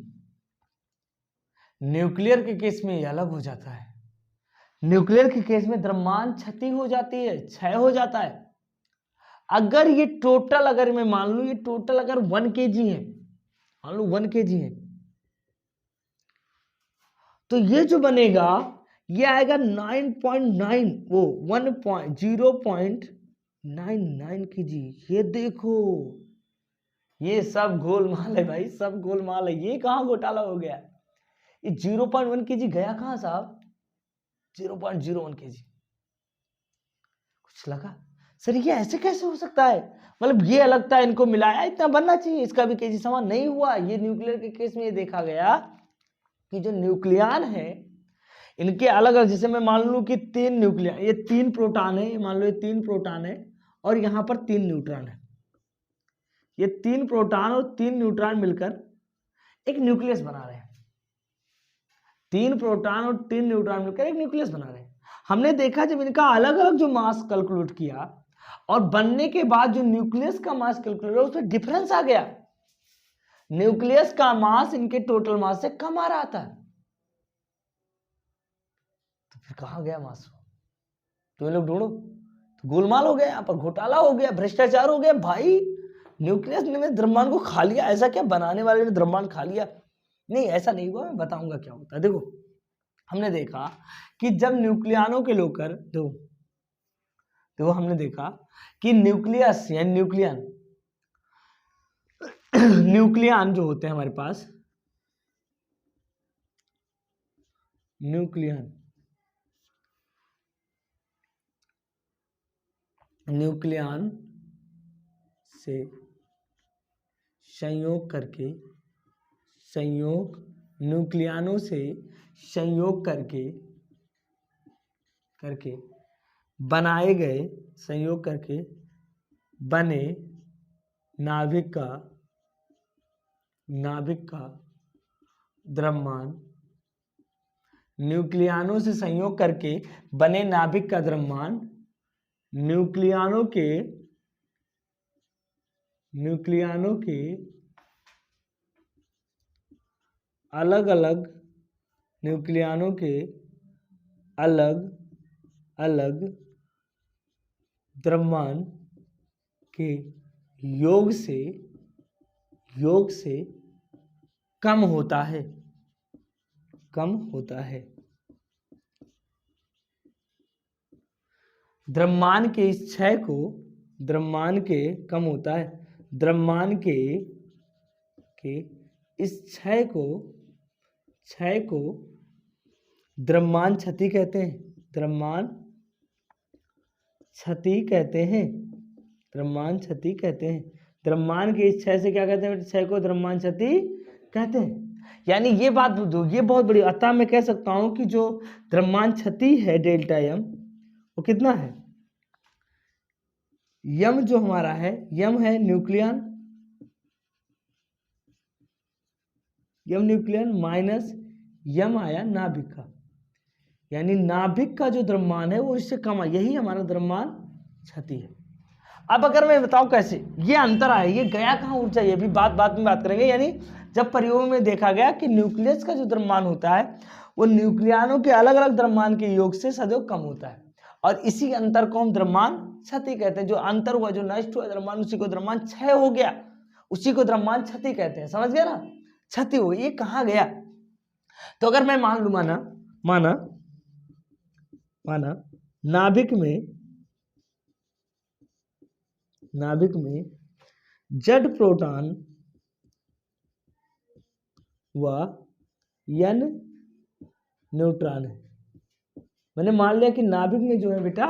न्यूक्लियर के केस में यह अलग हो जाता है। न्यूक्लियर के केस में द्रव्यमान क्षति हो जाती है, क्षय हो जाता है। अगर ये टोटल, अगर मैं मान लू ये टोटल अगर 1 kg है, मान लो 1 kg है, तो ये जो बनेगा ये आएगा 9.9 वो 0.99 kg। ये देखो, ये सब गोलमाल है भाई, सब गोलमाल है। ये कहां घोटाला हो गया, ये 0.1 kg गया कहां साहब, 0.01 kg। कुछ लगा सर ये ऐसे कैसे हो सकता है, मतलब ये अलग था, इनको मिलाया इतना बनना चाहिए, इसका भी केजी समान नहीं हुआ। ये न्यूक्लियर के केस में ये देखा गया कि जो न्यूक्लियन है इनके अलग अलग, जैसे मैं मान लूं कि 3 न्यूक्लियन, ये 3 प्रोटॉन है, मान लो ये 3 प्रोटॉन है और यहां पर 3 न्यूट्रॉन है। ये 3 प्रोटॉन और 3 न्यूट्रॉन मिलकर एक न्यूक्लियस बना रहे हैं। 3 प्रोटॉन और 3 न्यूट्रॉन मिलकर एक न्यूक्लियस बना रहे हैं। हमने देखा जब इनका अलग अलग जो मास कैलकुलेट किया और बनने के बाद जो न्यूक्लियस का मास कैलकुलेट हुआ उसमें डिफरेंस आ गया। न्यूक्लियस का मास इनके टोटल मास से कम आ रहा था। तो फिर कहां गया मास, तो ये लोग ढूंढो। तो गोलमाल हो गया, यहाँ पर घोटाला हो गया, भ्रष्टाचार हो गया भाई। न्यूक्लियस ने द्रव्यमान को खा लिया, ऐसा क्या बनाने वाले ने द्रव्यमान खा लिया? नहीं ऐसा नहीं हुआ, मैं बताऊंगा क्या होता है। देखो हमने देखा कि जब न्यूक्लियनों के लोकर, देखो तो हमने देखा कि न्यूक्लियस या न्यूक्लियन जो होते हैं हमारे पास, न्यूक्लियन से न्यूक्लियनों से संयोग करके बनाए गए, संयोग करके बने नाभिक का द्रव्यमान, न्यूक्लियनों से संयोग करके बने नाभिक का द्रव्यमान न्यूक्लियनों के अलग अलग द्रव्यमान के योग से कम होता है। द्रव्यमान के इस क्षय को, द्रव्यमान के कम होता है, द्रव्यमान के इस क्षय को द्रव्यमान क्षति कहते हैं। द्रव्यमान क्षति कहते हैं। द्रव्यमान के इस क्षय से क्या कहते हैं? क्षय को द्रव्यमान क्षति कहते हैं। यानी ये बात दो, ये बहुत बड़ी, अतः मैं कह सकता हूं कि जो द्रव्यमान क्षति है डेल्टा एम, वो कितना है? यम जो हमारा है, यम है न्यूक्लियन, माइनस यम आया नाभिक का, यानी नाभिक का जो द्रव्यमान है वो इससे कम है, यही हमारा द्रव्यमान क्षति है। अब अगर मैं बताऊं कैसे ये अंतर आया, ये गया कहाँ ऊर्जा, ये भी बात में बात करेंगे। यानी जब प्रयोग में देखा गया कि न्यूक्लियस का जो द्रव्यमान होता है वो न्यूक्लियनों के अलग अलग द्रव्यमान के योग से सदैव कम होता है, और इसी अंतर को हम द्रव्यमान क्षति कहते हैं। जो अंतर हुआ, जो नष्ट हुआ द्रव्यमान, उसी को द्रव्यमान क्षय हो गया, उसी को द्रव्यमान क्षति कहते हैं। समझ गया ना? क्षति हो गई, ये कहाँ गया? तो अगर मैं मान लू, माना नाभिक में जेड प्रोटॉन व एन न्यूट्रॉन है। मैंने मान लिया कि नाभिक में जो है बेटा,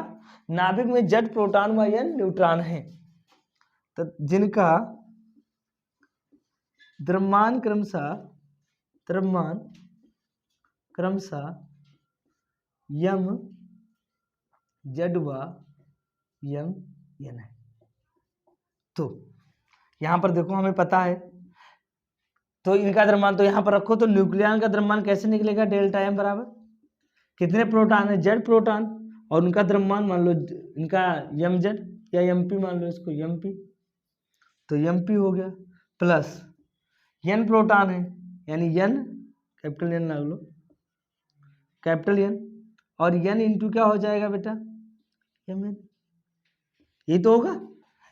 नाभिक में जेड प्रोटॉन व एन न्यूट्रॉन है, तो जिनका द्रव्यमान क्रमशः यम जेड व यम एन है। तो यहां पर देखो, हमें पता है, तो इनका द्रव्यमान तो यहां पर रखो, तो न्यूक्लियन का द्रव्यमान कैसे निकलेगा? डेल्टा एम बराबर कितने प्रोटॉन है? जेड प्रोटॉन, और उनका द्रव्यमान मान लो इनका एम जेड या एम पी, मान लो इसको एम पी, तो एम पी हो गया, प्लस एन प्रोटॉन है, यानी एन, कैपिटल एन ला लो, कैपिटल एन, और एन इंटू क्या हो जाएगा बेटा? M N. ये तो होगा।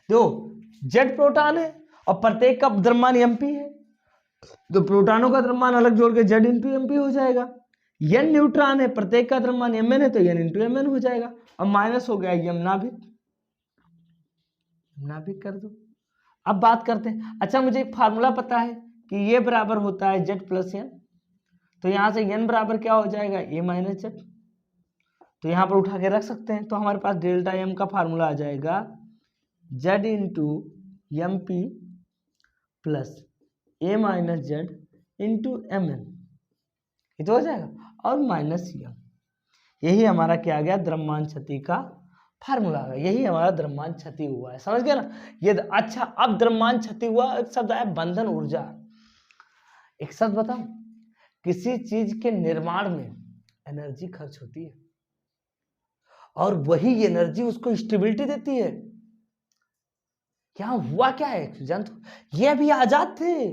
दो जेड प्रोटॉन है और प्रत्येक का द्रव्यमान एमपी है, तो प्रोटॉनों का द्रव्यमान अलग जोड़ के जेड इंटू एमपी हो जाएगा। एन न्यूट्रॉन है, प्रत्येक का द्रव्यमान एमएन है, तो एन इंटू एमएन हो जाएगा, और माइनस हो गया एम नाभिक कर दो। अब बात करते हैं, अच्छा मुझे एक फार्मूला पता है कि ये बराबर होता है जेड प्लस एन, तो यहां से एन बराबर क्या हो जाएगा? ए माइनस जेड, तो यहां पर उठा के रख सकते हैं। तो हमारे पास डेल्टा एम का फार्मूला आ जाएगा Z into M P plus A minus Z into M N, ये तो हो जाएगा, और माइनस एम। यही हमारा क्या आ गया? द्रव्यमान क्षति का फार्मूला आ गया। यही हमारा द्रव्यमान क्षति हुआ है। समझ गया ना? ये अच्छा, अब द्रव्यमान क्षति हुआ, एक शब्द आया बंधन ऊर्जा। एक शब्द बताओ, किसी चीज के निर्माण में एनर्जी खर्च होती है, और वही एनर्जी उसको स्टेबिलिटी देती है। क्या हुआ? क्या है जंतु, ये अभी आजाद थे,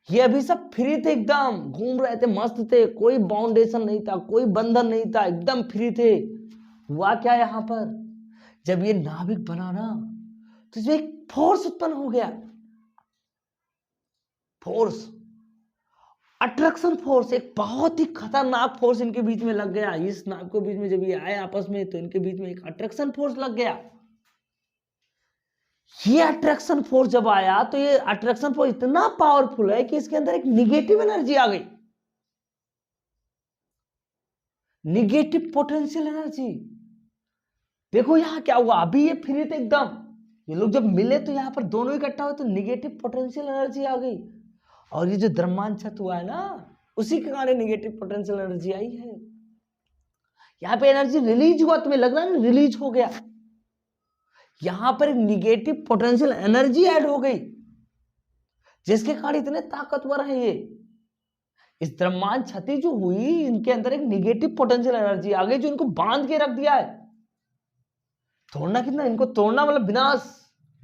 ये अभी सब फ्री थे, एकदम घूम रहे थे, मस्त थे, कोई बाउंडेशन नहीं था, कोई बंधन नहीं था, एकदम फ्री थे। हुआ क्या यहां पर? जब ये नाभिक बना ना, तो इसमें एक फोर्स उत्पन्न हो गया, फोर्स। अट्रैक्शन फोर्स, एक बहुत ही खतरनाक फोर्स इनके बीच में लग गया। इस नाव के बीच में जब ये आए आपस में तो इनके बीच में एक अट्रैक्शन फोर्स लग गया। ये अट्रैक्शन फोर्स जब आया तो ये अट्रैक्शन फोर्स इतना पावरफुल है कि इसके अंदर एक निगेटिव एनर्जी आ गई, निगेटिव पोटेंशियल एनर्जी। देखो यहां क्या हुआ, अभी ये फ्री थे एकदम, ये लोग जब मिले तो यहां पर दोनों इकट्ठा हुए तो निगेटिव पोटेंशियल एनर्जी आ गई। और ये जो द्रव्यमान छत हुआ है ना, उसी के कारण निगेटिव पोटेंशियल एनर्जी आई है। यहां पे एनर्जी रिलीज हुआ, तुम्हें लग रहा है ना रिलीज हो गया, यहां पर एक निगेटिव पोटेंशियल एनर्जी ऐड हो गई, जिसके कारण इतने ताकतवर है ये। इस द्रव्यमान क्षति जो हुई, इनके अंदर एक निगेटिव पोटेंशियल एनर्जी आ गई जो इनको बांध के रख दिया है। तोड़ना कितना, इनको तोड़ना मतलब विनाश,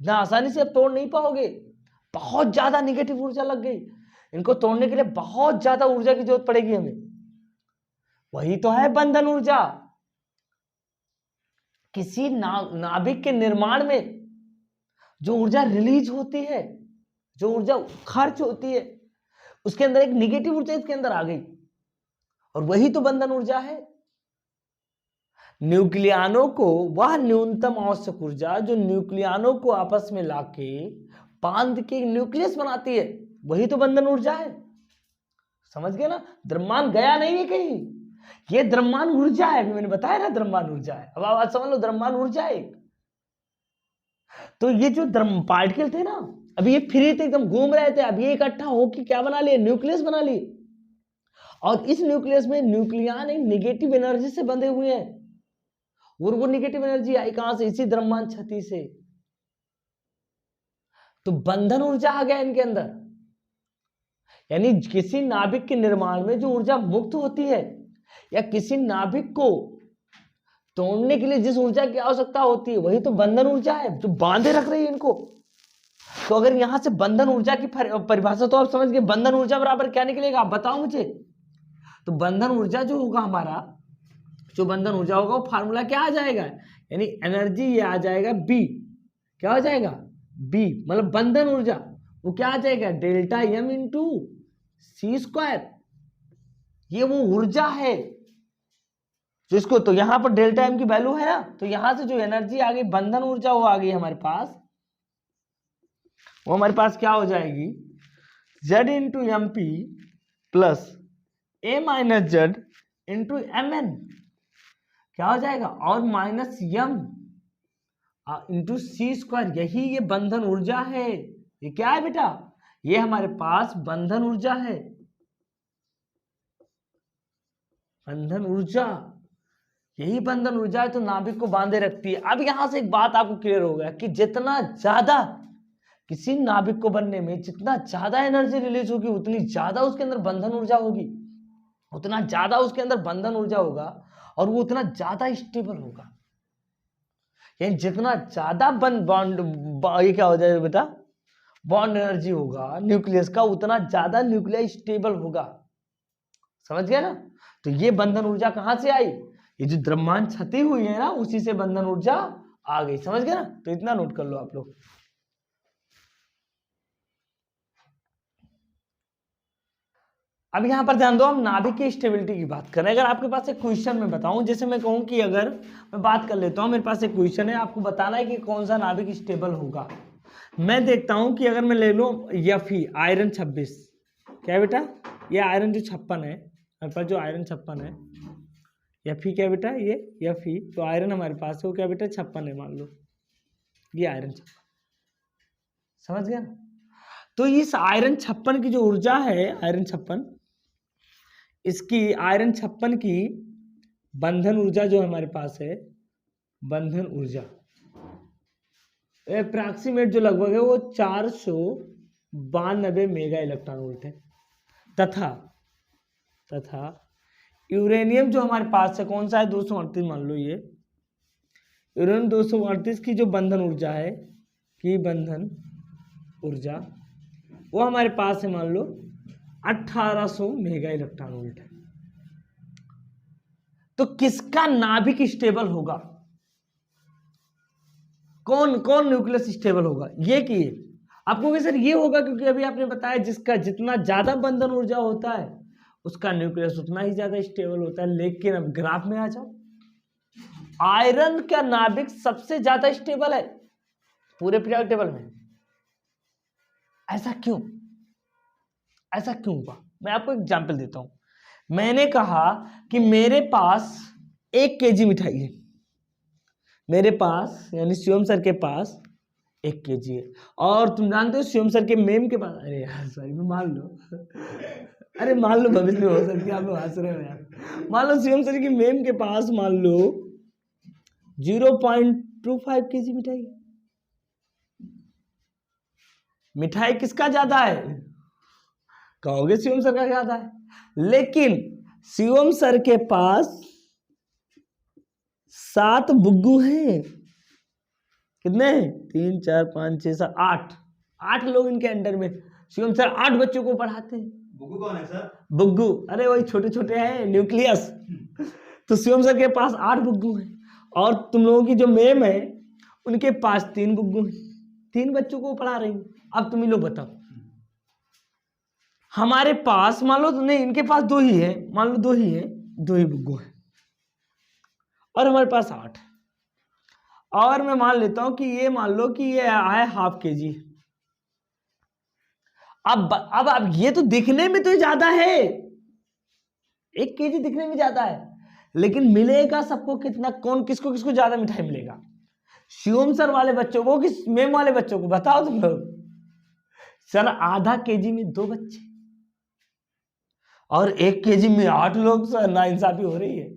इतना आसानी से अब तोड़ नहीं पाओगे, बहुत ज्यादा निगेटिव ऊर्जा लग गई। इनको तोड़ने के लिए बहुत ज्यादा ऊर्जा की जरूरत पड़ेगी हमें। वही तो है बंधन ऊर्जा। किसी नाभिक के निर्माण में जो ऊर्जा रिलीज होती है, जो ऊर्जा खर्च होती है, उसके अंदर एक निगेटिव ऊर्जा इसके अंदर आ गई, और वही तो बंधन ऊर्जा है। न्यूक्लियानों को वह न्यूनतम आवश्यक ऊर्जा जो न्यूक्लियानों को आपस में लाके बांध के न्यूक्लियस बनाती है, वही तो बंधन ऊर्जा है। समझ गए ना, द्रव्यमान गया नहीं है कहीं, ये द्रव्यमान ऊर्जा है। मैंने बताया ना द्रव्यमान ऊर्जा है, अब आप समझ लो द्रव्यमान ऊर्जा है। तो ये जो पार्टिकल थे ना, अभी ये फ्री थे, एकदम घूम रहे थे, अब ये इकट्ठा होकर क्या बना लिए, न्यूक्लियस बना लिए। और इस न्यूक्लियस में न्यूक्लियन एक निगेटिव एनर्जी से बंधे हुए हैं, और वो निगेटिव एनर्जी आई कहां से, इसी द्रव्यमान क्षति से। तो बंधन ऊर्जा आ गया इनके अंदर। यानी किसी नाभिक के निर्माण में जो ऊर्जा मुक्त होती है, या किसी नाभिक को तोड़ने के लिए जिस ऊर्जा की आवश्यकता होती है, वही तो बंधन ऊर्जा है जो बांधे रख रही है इनको। तो अगर यहां से बंधन ऊर्जा की परिभाषा तो आप समझ गए, बंधन ऊर्जा बराबर क्या निकलेगा, आप बताओ मुझे। तो बंधन ऊर्जा जो होगा हमारा, जो बंधन ऊर्जा होगा वो फार्मूला क्या आ जाएगा, यानी एनर्जी ये आ जाएगा बी, क्या हो जाएगा बी, मतलब बंधन ऊर्जा वो क्या आ जाएगा, delta M into C square. ये वो ऊर्जा है जो इसको, तो यहां पर डेल्टा एम की वैल्यू है ना, तो यहां से जो एनर्जी आ गई बंधन ऊर्जा वो आ गई हमारे पास, वो हमारे पास क्या हो जाएगी, Z into M P plus A minus Z into M N, क्या हो जाएगा, और minus M into C square. यही ये बंधन ऊर्जा है। ये क्या है बेटा, ये हमारे पास बंधन ऊर्जा है, बंधन ऊर्जा, यही बंधन ऊर्जा है तो नाभिक को बांधे रखती है। अब यहां से एक बात आपको क्लियर हो गया कि जितना ज्यादा किसी नाभिक को बनने में जितना ज्यादा एनर्जी रिलीज होगी, उतनी ज्यादा उसके अंदर बंधन ऊर्जा होगी, उतना ज्यादा उसके अंदर बंधन ऊर्जा होगा, और वो उतना ज्यादा स्टेबल होगा। यानी जितना ज्यादा बॉन्ड, ये क्या हो जाएगा बेटा, बॉन्ड एनर्जी होगा न्यूक्लियस का, उतना ज्यादा न्यूक्लियस स्टेबल होगा। समझ गया ना। तो ये बंधन ऊर्जा कहां से आई, ये जो द्रव्यमान क्षति हुई है ना, उसी से बंधन ऊर्जा आ गई। समझ गया ना, तो इतना नोट कर लो आप लोग। अब यहां पर ध्यान दो, हम नाभिक की स्टेबिलिटी की बात करें। अगर आपके पास एक क्वेश्चन मैं बताऊं, जैसे मैं कहूं कि अगर मैं बात कर लेता हूं, मेरे पास एक क्वेश्चन है, आपको बताना है कि कौन सा नाभिक स्टेबल होगा। मैं देखता हूं कि अगर मैं ले लूं Fe आयरन 26, क्या है बेटा, ये आयरन जो 56 है हमारे पास, जो आयरन 56 है, Fe क्या बेटा, ये Fe तो आयरन हमारे पास है, वो क्या बेटा 56 है, मान लो ये आयरन 56। समझ गया ना। तो इस आयरन 56 की जो ऊर्जा है, आयरन 56, इसकी आयरन 56 की बंधन ऊर्जा जो हमारे पास है, बंधन ऊर्जा अप्रॉक्सीमेट जो लगभग है वो 492 मेगा इलेक्ट्रॉन वोल्ट है। तथा यूरेनियम जो हमारे पास है कौन सा है, 238, मान लो ये यूरेनियम 238 की जो बंधन ऊर्जा है, की बंधन ऊर्जा वो हमारे पास है मान लो 1800 मेगा इलेक्ट्रॉन वोल्ट है। तो किसका नाभिक स्टेबल होगा, कौन कौन न्यूक्लियस स्टेबल होगा, ये कि आपको सर ये होगा क्योंकि अभी आपने बताया जिसका जितना ज्यादा बंधन ऊर्जा होता है उसका न्यूक्लियस उतना ही ज्यादा स्टेबल होता है। लेकिन अब ग्राफ में आ जाओ, आयरन का नाभिक सबसे ज्यादा स्टेबल है पूरे पीरियोडिक टेबल में। ऐसा क्यों, ऐसा क्यों हुआ? मैं आपको एग्जांपल देता हूं। मैंने कहा कि मेरे पास 1 kg मिठाई है, मेरे पास यानी शिवम सर के पास 1 kg है, और तुम जानते हो शिवम सर के मेम के पास, अरे यार सॉरी मान लो अरे मान लो भविष्य में हो सकती है, आप लोग हंस रहे हो यार। मान लो शिवम सर की मेम के पास मान लो 0.25 kg मिठाई। मिठाई किसका ज्यादा है? कहोगे शिवम सर का ज्यादा है, लेकिन शिवम सर के पास 7 बुग्गू हैं। कितने? 3 4 5 6 7 8 लोग इनके अंडर में। शिवम सर 8 बच्चों को पढ़ाते हैं। बुग्गू कौन है सर? बुग्गू, अरे वही छोटे छोटे हैं, न्यूक्लियस। तो शिवम सर के पास 8 बुग्गू हैं, और तुम लोगों की जो मेम है उनके पास 3 बुग्गू हैं, 3 बच्चों को पढ़ा रही हूं। अब तुम ही लोग बताओ, हमारे पास मान लो नहीं, इनके पास 2 ही है, मान लो 2 ही है, 2 ही बुग्गू है, और हमारे पास 8। और मैं मान लेता हूं कि ये मान लो कि ये है ½ kg। अब ये तो दिखने में तो ज्यादा है, 1 kg दिखने में ज्यादा है, लेकिन मिलेगा सबको कितना? कौन किसको किसको ज्यादा मिठाई मिलेगा? शिवम सर वाले बच्चों को कि मेम वाले बच्चों को? बताओ तुम लोग। सर ½ kg में 2 बच्चे, और 1 kg में 8 लोग। सर नाइंसाफी हो रही है।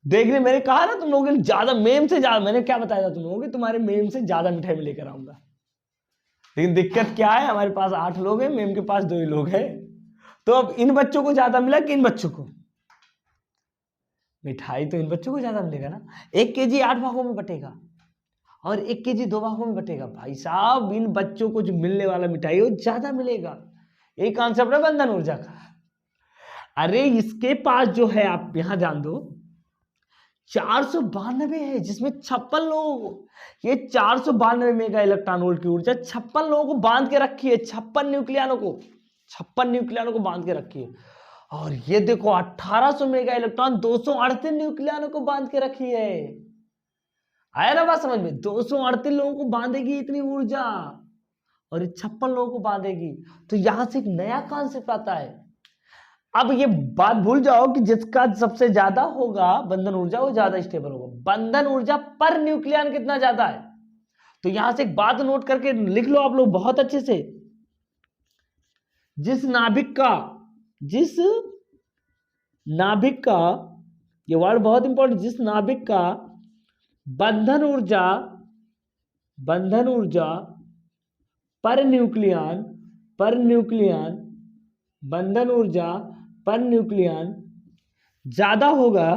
देखने मैंने कहा ना तुम लोगों के ज्यादा मेम से ज्यादा, मैंने क्या बताया था तुम लोगों को, तुम्हारे मेम से ज्यादा मिठाई में लेकर आऊंगा। लेकिन दिक्कत क्या है, हमारे पास 8 लोग हैं, मेम के पास 2 ही लोग हैं। तो अब इन बच्चों को ज्यादा मिला कि इन बच्चों को? मिठाई तो इन बच्चों को ज्यादा मिलेगा ना। 1 kg 8 भागों में बटेगा, और 1 kg 2 भागों में बटेगा। भाई साहब इन बच्चों को जो मिलने वाला मिठाई है वो ज्यादा मिलेगा। यही कॉन्सेप्ट है बंधन ऊर्जा का। अरे इसके पास जो है, आप यहां ध्यान दो, 492 है, जिसमें 56 लोग, ये 492 मेगा इलेक्ट्रॉन वोल्ट की ऊर्जा 56 लोगों को बांध के रखी है, 56 न्यूक्लियनों को, 56 न्यूक्लियनों को बांध के रखी है। और ये देखो 1800 मेगा इलेक्ट्रॉन 238 न्यूक्लियनों को बांध के रखी है। आया ना बात समझ में? 238 लोगों को बांधेगी इतनी ऊर्जा, और 56 लोगों को बांधेगी। तो यहां से एक नया कॉन्सेप्ट आता है। अब ये बात भूल जाओ कि जिसका सबसे ज्यादा होगा बंधन ऊर्जा वो ज्यादा स्टेबल होगा। बंधन ऊर्जा पर न्यूक्लियन कितना ज्यादा है? तो यहां से एक बात नोट करके लिख लो आप लोग बहुत अच्छे से। जिस नाभिक का ये वर्ड बहुत इंपॉर्टेंट, जिस नाभिक का बंधन ऊर्जा पर न्यूक्लियन बंधन ऊर्जा पर न्यूक्लियन ज्यादा होगा,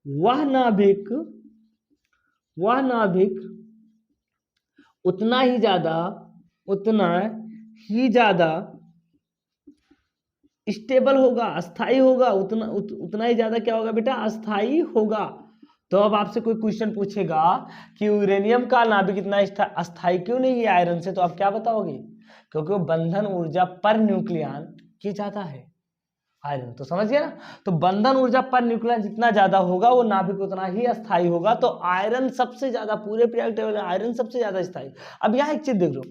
वह नाभिक उतना ही ज्यादा स्टेबल होगा, अस्थाई होगा। उतना ही ज्यादा क्या होगा बेटा? अस्थाई होगा। तो अब आपसे कोई क्वेश्चन पूछेगा कि यूरेनियम का नाभिक इतना अस्थाई क्यों नहीं है आयरन से, तो आप क्या बताओगे? क्योंकि वो बंधन ऊर्जा पर न्यूक्लियन की ज्यादा है आयरन। तो समझ गया ना? तो बंधन ऊर्जा पर न्यूक्लियन जितना ज्यादा होगा वो नाभिक उतना ही अस्थाई होगा। तो आयरन सबसे ज्यादा, पूरे पीरियोडिक टेबल में आयरन सबसे ज्यादा स्थायी। अब यहां एक चीज देख लो,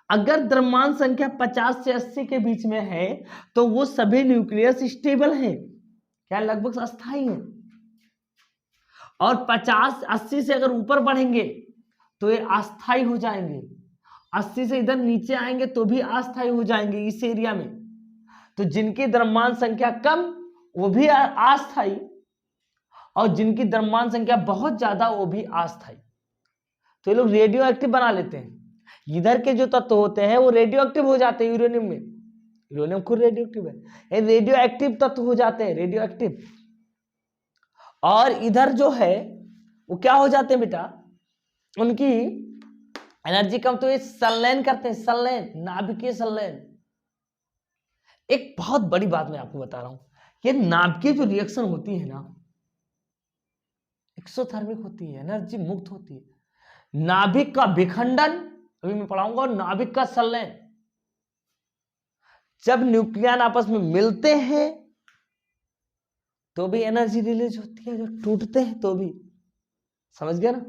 अगर द्रव्यमान संख्या 50 से 80 के बीच में है तो वो सभी न्यूक्लियस स्टेबल हैं, क्या लगभग अस्थाई हैं। और 50-80 से अगर ऊपर बढ़ेंगे तो ये अस्थाई हो जाएंगे, 80 से इधर नीचे आएंगे तो भी अस्थाई हो जाएंगे इस एरिया में। तो जिनकी द्रव्यमान संख्या कम वो भी अस्थाई, और जिनकी द्रव्यमान संख्या बहुत ज्यादा वो भी अस्थाई। तो ये लोग रेडियो एक्टिव बना लेते हैं। इधर के जो तत्व होते हैं वो रेडियो एक्टिव हो जाते हैं यूरेनियम में, यूरेनियम खुद रेडियो एक्टिव है, रेडियो एक्टिव तत्व हो जाते हैं, रेडियो एक्टिव। और इधर जो है वो क्या हो जाते हैं बेटा? उनकी एनर्जी कम, तो ये संलयन करते हैं, संलयन, नाभिकीय संलयन। एक बहुत बड़ी बात मैं आपको बता रहा हूं, ये नाभिकीय जो रिएक्शन होती है ना, एक्सोथर्मिक होती है, एनर्जी मुक्त होती है। नाभिक का विखंडन, अभी मैं पढ़ाऊंगा, और नाभिक का संलयन। जब न्यूक्लियन आपस में मिलते हैं तो भी एनर्जी रिलीज होती है, जो टूटते हैं तो भी। समझ गया ना?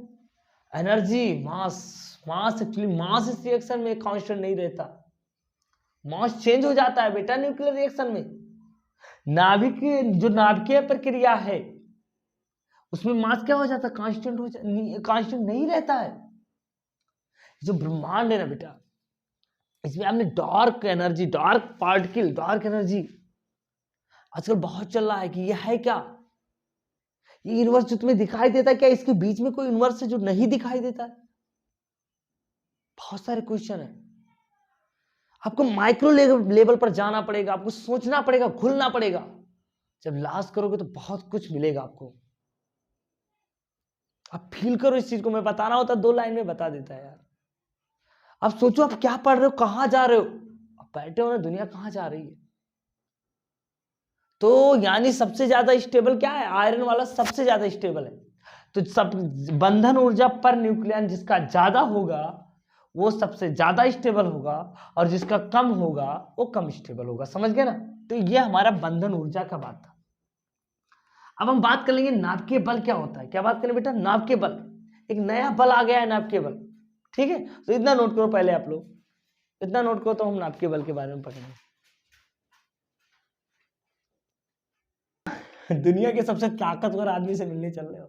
एनर्जी, मास एक्चुअली मास इस रिएक्शन में कांस्टेंट नहीं रहता, मास चेंज हो जाता है बेटा न्यूक्लियर रिएक्शन में। नाभिक, जो नाभिकीय प्रक्रिया है उसमें मास क्या हो जाता है, कांस्टेंट कांस्टेंट नहीं रहता है। जो ब्रह्मांड है ना बेटा, इसमें आपने dark energy, dark particle, dark energy आजकल बहुत चल रहा है कि यह है क्या, ये यूनिवर्स जो तुम्हें दिखाई देता है क्या, इसके बीच में कोई यूनिवर्स है जो नहीं दिखाई देता है? बहुत सारे क्वेश्चन है। आपको माइक्रो लेवल पर जाना पड़ेगा, आपको सोचना पड़ेगा, घुलना पड़ेगा। जब लास्ट करोगे तो बहुत कुछ मिलेगा आपको। आप फील करो इस चीज को। मैं बताना होता 2 लाइन में बता देता है यार। आप सोचो आप क्या पढ़ रहे हो, कहां जा रहे हो, आप बैठे हो ना, दुनिया कहां जा रही है। तो यानी सबसे ज्यादा स्टेबल क्या है, आयरन वाला सबसे ज्यादा स्टेबल है। तो सब बंधन ऊर्जा पर न्यूक्लियन जिसका ज्यादा होगा वो सबसे ज्यादा स्टेबल होगा, और जिसका कम होगा वो कम स्टेबल होगा। समझ गए ना? तो ये हमारा बंधन ऊर्जा का बात था। अब हम बात कर लेंगे नाभिकीय बल क्या होता है। क्या बात करें बेटा? नाभिकीय बल, एक नया बल आ गया है, नाभिकीय बल। ठीक है, तो इतना नोट करो पहले आप लोग, इतना नोट करो तो हम नाभिकीय बल के बारे में पढ़ेंगे। दुनिया के सबसे ताकतवर आदमी से मिलने चल रहे हो।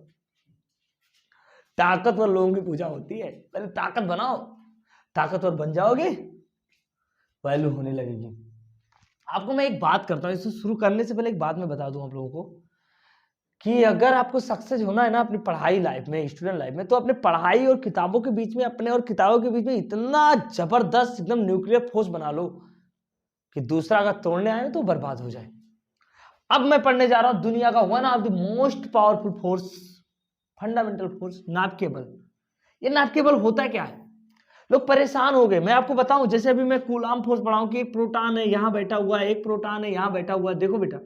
ताकतवर लोगों की पूजा होती है, पहले ताकत बनाओ, ताकतवर बन जाओगे, वैल्यू होने लगेगी। आपको मैं एक बात करता हूं, इसे शुरू करने से पहले एक बात मैं बता दूं आप लोगों को कि अगर आपको सक्सेस होना है ना अपनी पढ़ाई लाइफ में, स्टूडेंट लाइफ में, तो अपने पढ़ाई और किताबों के बीच में, अपने और किताबों के बीच में इतना जबरदस्त एकदम न्यूक्लियर फोर्स बना लो कि दूसरा अगर तोड़ने आए तो बर्बाद हो जाए। अब मैं पढ़ने जा रहा हूं दुनिया का one of the most powerful force, fundamental force, नाभिकीय बल। ये नाभिकीय बल होता क्या है? लोग परेशान हो गए। मैं आपको बताऊं, जैसे अभी मैं कूलाम फोर्स पढ़ाऊं कि एक प्रोटॉन है यहां बैठा हुआ है, एक प्रोटॉन है यहां बैठा हुआ है। देखो बेटा,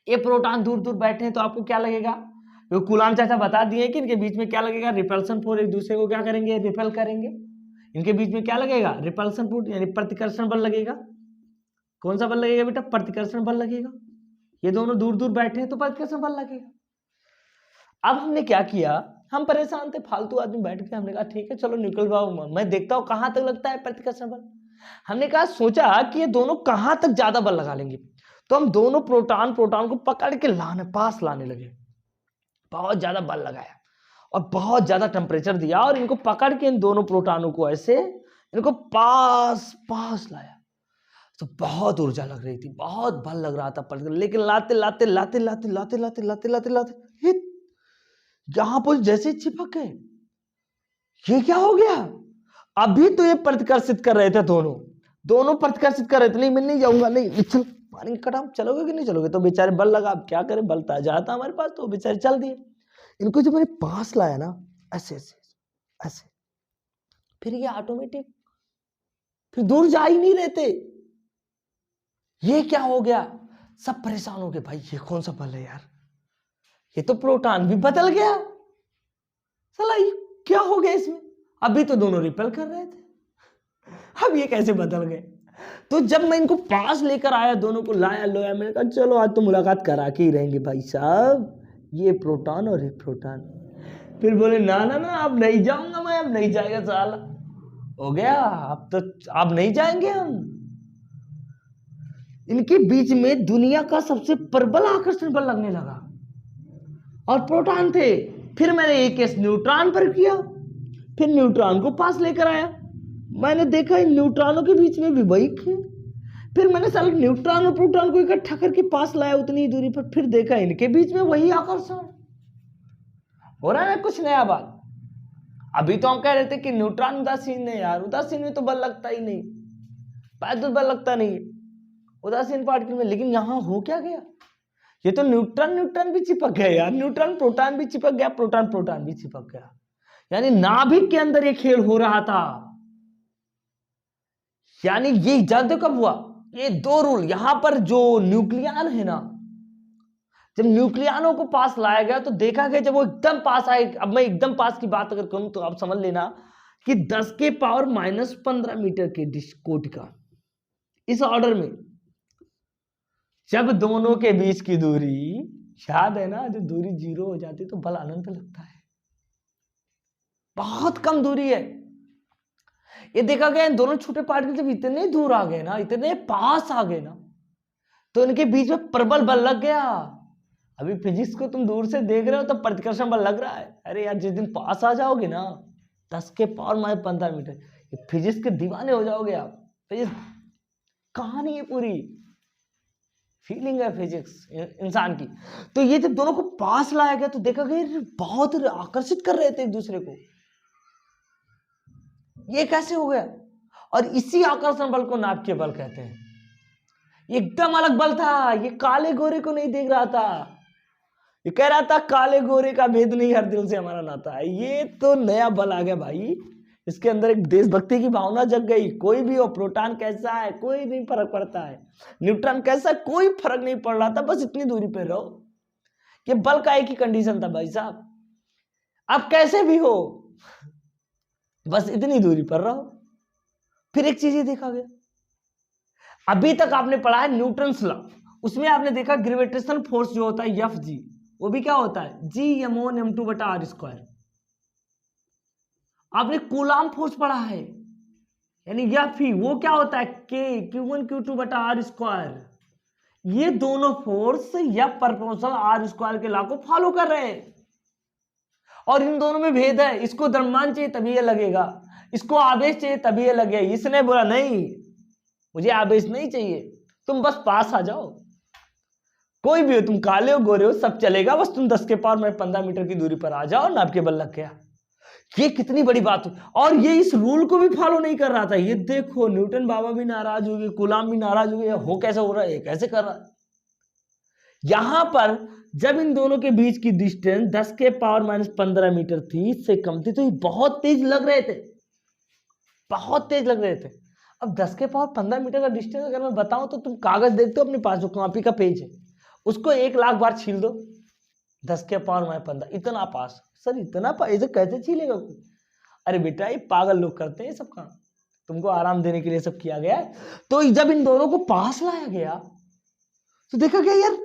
ये प्रोटॉन दूर दूर बैठे हैं तो आपको क्या लगेगा? तो कूलाम चाचा बता दिए कि इनके बीच में क्या लगेगा, रिपल्सन फोर्स, एक दूसरे को क्या करेंगे, रिपेल करेंगे। इनके बीच में क्या लगेगा, रिपल्सन फोर्स यानी प्रतिकर्षण बल लगेगा। कौन सा बल लगेगा बेटा? प्रतिकर्षण बल लगेगा। ये दोनों दूर दूर बैठे हैं तो प्रतिकर्षण बल लगेगा। अब हमने क्या किया, हम परेशान थे, फालतू आदमी बैठ के, हमने कहा ठीक है चलो निकल जाओ, मैं देखता हूं कहां तक लगता है प्रतिकर्षण बल। हमने कहा, सोचा कि ये दोनों कहां तक ज्यादा बल लगा लेंगे। तो हम दोनों प्रोटॉन को पकड़ के पास लाने लगे, बहुत ज्यादा बल लगाया और बहुत ज्यादा टेम्परेचर दिया, और इनको पकड़ के इन दोनों प्रोटॉनों को ऐसे इनको पास लाया। तो बहुत ऊर्जा लग रही थी, बहुत बल लग रहा था, लेकिन लाते लाते लाते लाते लाते लाते लाते लाते लाते यहां पर जैसे चिपक गए। ये क्या हो गया? अभी तो ये प्रतिकर्षित कर रहे थे, दोनों प्रतिकर्षित कर रहे थे। नहीं मैं नहीं जाऊंगा, नहीं चल पानी कटा, चलोगे कि नहीं चलोगे? तो बेचारे बल लगा, अब क्या करें, बल जाता हमारे पास, तो बेचारे चल दिए। इनको जब मैंने पास लाया ना, ऐसे ऐसे ऐसे, फिर ये ऑटोमेटिक फिर दूर जा ही नहीं रहते। ये क्या हो गया? सब परेशान हो गए, भाई ये कौन सा बल है यार, ये तो प्रोटॉन भी बदल गया, साला ये क्या हो गया इसमें? अभी तो दोनों रिपेल कर रहे थे, अब ये कैसे बदल गए? तो जब मैं इनको पास लेकर आया, दोनों को लाया, मैंने कहा चलो आज तो मुलाकात करा के ही रहेंगे भाई साहब, ये प्रोटॉन और ये प्रोटॉन। फिर बोले ना ना ना, अब नहीं जाऊंगा मैं, अब नहीं जाएगा साला, हो गया, अब नहीं जाएंगे हम। इनके बीच में दुनिया का सबसे प्रबल आकर्षण बल लगने लगा, और प्रोटॉन थे। फिर मैंने एक केस न्यूट्रॉन पर किया, फिर न्यूट्रॉन को पास लेकर आया, मैंने देखा इन न्यूट्रॉनों के बीच में भी वही थे। फिर मैंने साल न्यूट्रॉन और प्रोटॉन को इकट्ठा करके पास लाया उतनी ही दूरी पर, फिर देखा इनके बीच में वही आकर्षण हो रहा है। कुछ नया बात। अभी तो हम कह रहे थे कि न्यूट्रॉन उदासीन है यार, उदासीन में तो बल लगता ही नहीं, पैदल बल लगता नहीं उदासीन पार्टिकल में। लेकिन यहां हो क्या गया, ये तो न्यूट्रॉन भी चिपक गया यार, न्यूट्रॉन प्रोटॉन भी चिपक गया, प्रोटॉन भी चिपक गया। यानी नाभिक के अंदर ये खेल हो रहा था। यानी ये जानते हो कब हुआ? ये 2 रूल, यहां पर जो न्यूक्लियन है ना, जब न्यूक्लियनों को पास लाया गया तो देखा गया जब वो एकदम पास आए, अब मैं एकदम पास की बात अगर करूं तो आप समझ लेना कि 10 के पावर -15 मीटर के कोटिका, इस ऑर्डर में जब दोनों के बीच की दूरी, याद है ना, जब दूरी 0 हो जाती तो बल अनंत लगता है, बहुत कम दूरी है। ये देखा गया इन दोनों छोटे पार्टिकल जब इतने दूर आ गए ना, इतने पास आ गए ना, तो इनके बीच में प्रबल बल लग गया। अभी फिजिक्स को तुम दूर से देख रहे हो तो प्रतिकर्षण बल लग रहा है, अरे यार जिस दिन पास आ जाओगे ना 10 के पावर -15 मीटर, फिजिक्स के दीवाने हो जाओगे आप। फिजिक्स कहानी है पूरी, फीलिंग है फिजिक्स इंसान की। तो ये जब दोनों को पास लाया गया तो देखा गया बहुत आकर्षित कर रहे थे एक दूसरे को, ये कैसे हो गया? और इसी आकर्षण बल को नाभिकीय बल कहते हैं। एकदम अलग बल था, ये काले गोरे को नहीं देख रहा था, ये कह रहा था काले गोरे का भेद नहीं, हर दिल से हमारा नाता है। ये तो नया बल आ गया भाई, इसके अंदर एक देशभक्ति की भावना जग गई। कोई भी हो, प्रोटॉन कैसा है कोई नहीं फर्क पड़ता है, न्यूट्रॉन कैसा है कोई फर्क नहीं पड़ रहा था, बस इतनी दूरी पे रहो। ये बल का एक ही कंडीशन था भाई साहब, आप कैसे भी हो बस इतनी दूरी पर रहो। फिर एक चीज ये देखा गया, अभी तक आपने पढ़ा है न्यूटन्स लॉ, उसमें आपने देखा ग्रेविटेशनल फोर्स जो होता है एफ जी, वो भी क्या होता है G(m1m2/r²। आपने कूलाम फोर्स पढ़ा है, यानी एफ ही, वो क्या होता है K(q1q2/r²। ये दोनों फोर्स या प्रोपोर्शनल r² के लॉ को फॉलो कर रहे हैं, और इन दोनों में भेद है, इसको द्रव्यमान चाहिए तभी ये लगेगा, इसको आवेश चाहिए तभी ये लगेगा। इसने बोला नहीं मुझे आवेश नहीं चाहिए, तुम बस पास आ जाओ, कोई भी हो, तुम काले हो गोरे हो सब चलेगा, बस तुम 10 के पावर -15 मीटर की दूरी पर आ जाओ, नाभिकीय बल लग गया। ये कितनी बड़ी बात हुई। और ये इस रूल को भी फॉलो नहीं कर रहा था, ये देखो न्यूटन बाबा भी नाराज हो गए, कूलाम भी नाराज हो गए, हो कैसे हो रहा है, कैसे कर रहा है। यहां पर जब इन दोनों के बीच की डिस्टेंस 10 के पावर -15 मीटर थी, इससे कम थी, तो ये बहुत तेज लग रहे थे, बहुत तेज लग रहे थे। अब 10 के पावर 15 मीटर का डिस्टेंस अगर मैं बताऊं तो तुम कागज देखते हो अपने पास, जो कॉपी का पेज है उसको 1 लाख बार छील दो, 10 के पावर -15, इतना पास। सर इतना पास इसे कैसे छीलेगा कोई? अरे बेटा ये पागल लोग करते हैं सब काम, तुमको आराम देने के लिए सब किया गया है। तो जब इन दोनों को पास लाया गया तो देखा गया यार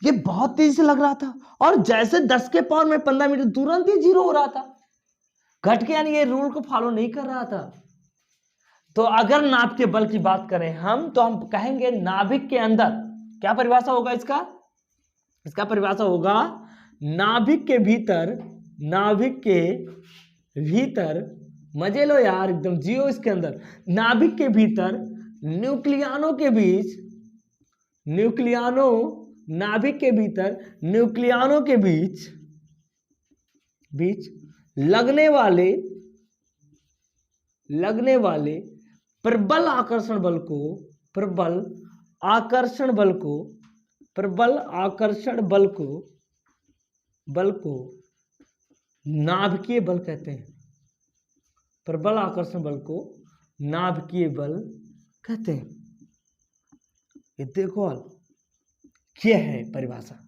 ये बहुत तेजी से लग रहा था, और जैसे 10 के पावर -15 मीटर तुरंत ही 0 हो रहा था, घट के, यानी ये रूल को फॉलो नहीं कर रहा था। तो अगर नाभिकीय बल की बात करें हम, तो हम कहेंगे नाभिक के अंदर क्या परिभाषा होगा इसका? इसका परिभाषा होगा नाभिक के भीतर, नाभिक के भीतर, मजे लो यार एकदम जियो इसके अंदर, नाभिक के भीतर न्यूक्लियनों के बीच, नाभिक के भीतर न्यूक्लियनों के बीच लगने वाले प्रबल आकर्षण बल को नाभिकीय बल कहते हैं। प्रबल आकर्षण बल को नाभिकीय बल कहते हैं। ये देखो क्या है परिभाषा,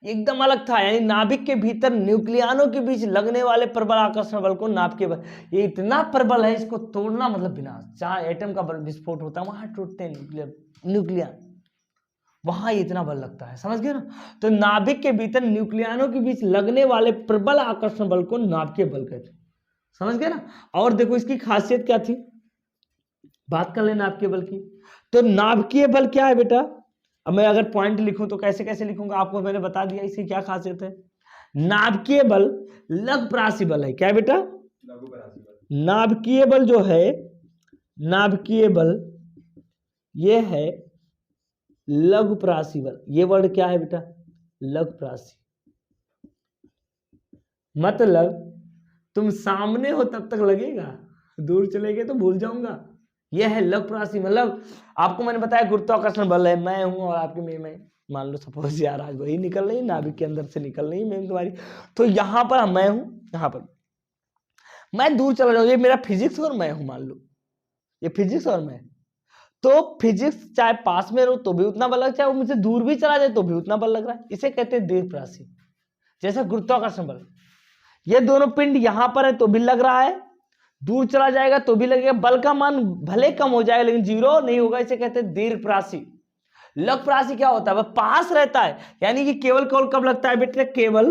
एकदम अलग था, यानी नाभिक के भीतर न्यूक्लियनों के बीच लगने वाले प्रबल आकर्षण बल को नाभिकीय बल। ये इतना प्रबल है, इसको तोड़ना मतलब विनाश। जहां एटम का बल विस्फोट होता है वहां टूटते हैं न्यूक्लियन, वहां इतना बल लगता है, समझ गए ना। तो नाभिक के भीतर न्यूक्लियनों के बीच लगने वाले प्रबल आकर्षण बल को नाभिकीय बल कहते हैं, समझ गए ना। और देखो इसकी खासियत क्या थी, बात कर लेना नाभिकीय बल की। तो नाभिकीय बल क्या है बेटा, अब मैं अगर पॉइंट लिखूं तो कैसे कैसे लिखूंगा, आपको मैंने बता दिया इसकी क्या खासियत है। नाभिकीय बल लघुपरासी बल है, क्या बेटा? नाभिकीय बल जो है, नाभिकीय बल ये है लघुपरासी बल। ये वर्ड क्या है बेटा? लघुपरासी। मतलब तुम सामने हो तब तक लगेगा, दूर चले गए तो भूल जाऊंगा। यह है लघुपरासी, मतलब आपको मैंने बताया गुरुत्वाकर्षण बल है, मैं हूं और आपके में मान लो सपोज यार आज वही निकल रही, नाभिक के अंदर से निकल रही मैं तुम्हारी, तो यहां पर मैं हूं, यहां पर मैं दूर चला जाऊं, ये मेरा फिजिक्स और मैं हूं, मान लो ये फिजिक्स और मैं। तो फिजिक्स चाहे पास में रहो तो भी उतना बल लग, चाहे वो मुझसे दूर भी चला जाए तो भी उतना बल लग रहा है। इसे कहते हैं दीर्घ राशि। जैसे गुरुत्वाकर्षण बल, ये दोनों पिंड यहां पर है तो भी लग रहा है, दूर चला जाएगा तो भी लगेगा, बल का मान भले कम हो जाएगा लेकिन जीरो नहीं होगा। इसे कहते हैं दीर्घ राशि। लघु राशि क्या होता है, वह पास रहता है, यानी कि केवल केवल कब लगता है बेटे, केवल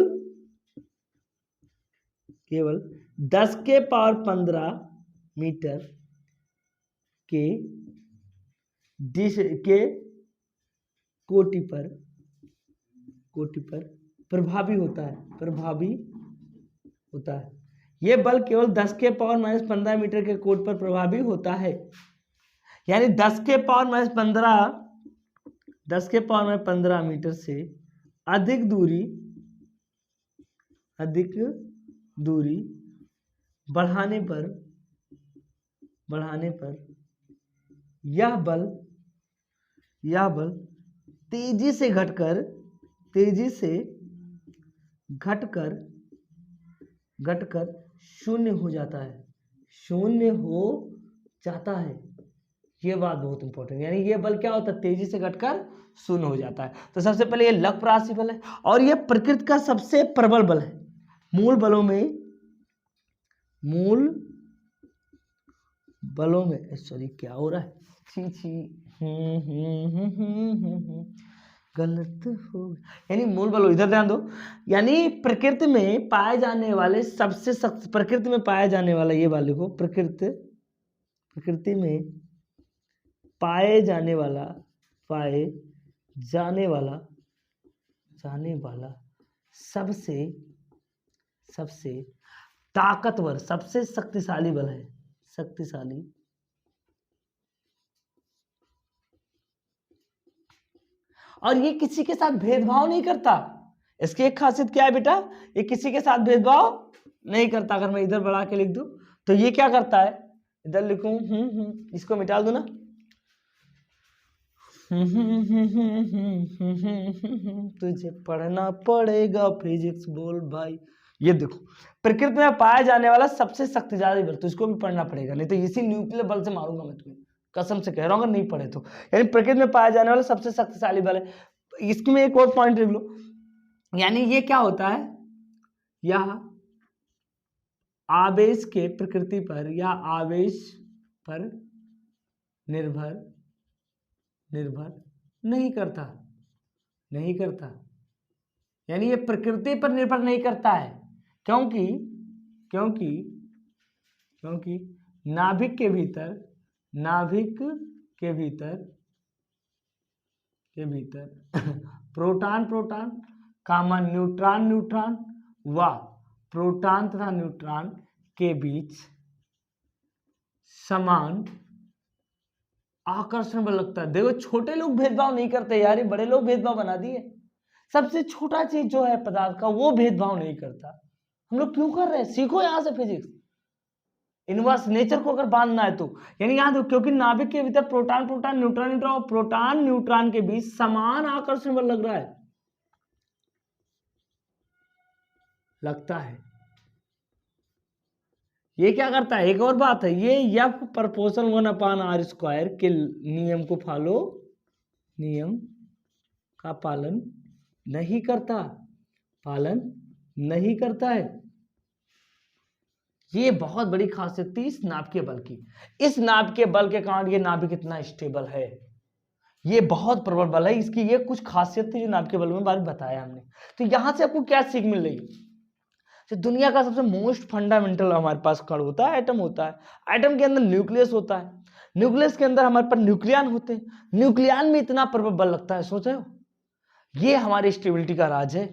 10 के पावर 15 मीटर के के कोटि पर प्रभावी होता है। यह बल केवल 10 के पावर -15 मीटर के कोट पर प्रभावी होता है, यानी 10 के पावर -15 मीटर से अधिक दूरी बढ़ाने पर यह बल तेजी से घटकर शून्य हो जाता है। ये बात बहुत इंपॉर्टेंट, यानी ये बल क्या होता है, तेजी से घटकर शून्य हो जाता है। तो सबसे पहले ये लघु राशि बल है और ये प्रकृति का सबसे प्रबल बल है। मूल बलों में सॉरी क्या हो रहा है, गलत हो, यानी मूल बलों, इधर ध्यान दो, यानी प्रकृति में पाए जाने वाले सबसे सख्त, प्रकृति में पाया जाने वाला, ये वाले को प्रकृति में पाए जाने वाला सबसे ताकतवर, सबसे शक्तिशाली बल है। और ये किसी के साथ भेदभाव नहीं करता। इसकी एक खासियत क्या है बेटा, ये किसी के साथ भेदभाव नहीं करता। अगर मैं इधर बढ़ा के लिख दूं तो ये क्या करता है, इधर लिखूं इसको मिटा दूं ना, तुझे पढ़ना पड़ेगा फिजिक्स बोल भाई। ये देखो, प्रकृति में पाया जाने वाला सबसे शक्तिशाली बल, तो इसको भी पढ़ना पड़ेगा, नहीं तो इसी न्यूक्लियर बल से मारूंगा मैं तुम्हें, कसम से कह रहा हूँ अगर नहीं पढ़े तो। यानी प्रकृति में पाया जाने वाला सबसे शक्तिशाली बल है। इसकी में एक और पॉइंट लिख लो, यानी ये क्या होता है, यह आवेश के प्रकृति पर या आवेश पर निर्भर नहीं करता, यानी ये प्रकृति पर निर्भर नहीं करता है। क्योंकि नाभिक के भीतर प्रोटॉन कामा न्यूट्रॉन व प्रोटॉन तथा न्यूट्रॉन के बीच समान आकर्षण बल लगता है। देखो, छोटे लोग भेदभाव नहीं करते यार, ये बड़े लोग भेदभाव बना दिए। सबसे छोटा चीज जो है पदार्थ का, वो भेदभाव नहीं करता। हम लोग क्यों कर रहे हैं, सीखो यहां से फिजिक्स, इनवर्स नेचर को अगर बांधना है तो। यानी याद हो, क्योंकि नाभिक के भीतर प्रोटॉन न्यूट्रॉन और प्रोटॉन न्यूट्रॉन के बीच समान आकर्षण बल लग रहा है, लगता है। ये क्या करता है, एक और बात है, ये F प्रोपोर्शनल 1/r² के नियम का पालन नहीं करता है। ये बहुत बड़ी खासियत थी इस नाभिकीय बल की। इस नाभिकीय बल के कारण ये नाभिक इतना स्टेबल है, ये बहुत प्रबल बल है। इसकी ये कुछ खासियत थी जो नाभिकीय बल में बारे में बताया हमने। तो यहां से आपको क्या सीख मिल रही है, तो दुनिया का सबसे मोस्ट फंडामेंटल हमारे पास कण होता है, एटम होता है। एटम के अंदर न्यूक्लियस होता है, न्यूक्लियस के अंदर हमारे पास न्यूक्लियन होते हैं। न्यूक्लियन में इतना प्रबल बल लगता है, सोच रहे हो, ये हमारी स्टेबिलिटी का राज है।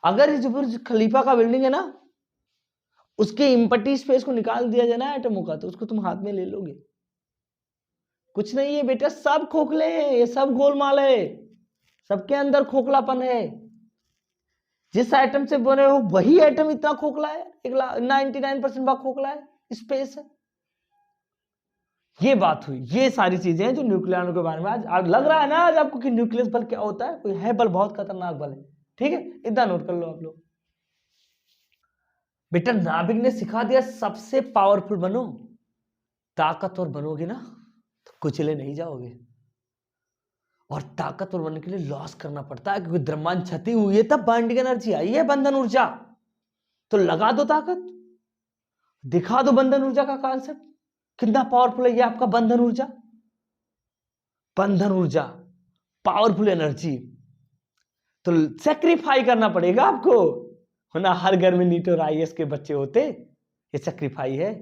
अगर इस बुर्ज खलीफा का बिल्डिंग है ना, उसके इम्पटी स्पेस को निकाल दिया जाए ना एटमों का, तो उसको तुम हाथ में ले लोगे। कुछ नहीं है बेटा, सब खोखले हैं, ये सब गोलमाल है, सबके अंदर खोखलापन है। जिस एटम से बने हो वही एटम इतना खोखला है, 99% भाग खोखला है, स्पेस है। ये बात हुई, ये सारी चीजें हैं जो न्यूक्लियनों के बारे में आज लग रहा है ना आज आपको कि न्यूक्लियस बल क्या होता है, कोई है बल, बहुत खतरनाक बल है। ठीक है, इतना नोट कर लो आप लोग। बेटा नाभिक ने सिखा दिया सबसे पावरफुल बनो, ताकतवर बनोगे ना तो कुचले नहीं जाओगे। और ताकतवर बनने के लिए लॉस करना पड़ता है, क्योंकि द्रव्यमान क्षति हुई है तब बाइंडिंग एनर्जी आई है बंधन ऊर्जा। तो लगा दो ताकत, दिखा दो बंधन ऊर्जा का कॉन्सेप्ट, कितना पावरफुल है ये आपका बंधन ऊर्जा। बंधन ऊर्जा पावरफुल एनर्जी, तो सेक्रीफाई करना पड़ेगा आपको, वरना हर घर में नीट और IAS के बच्चे होते। ये सेक्रीफाई है।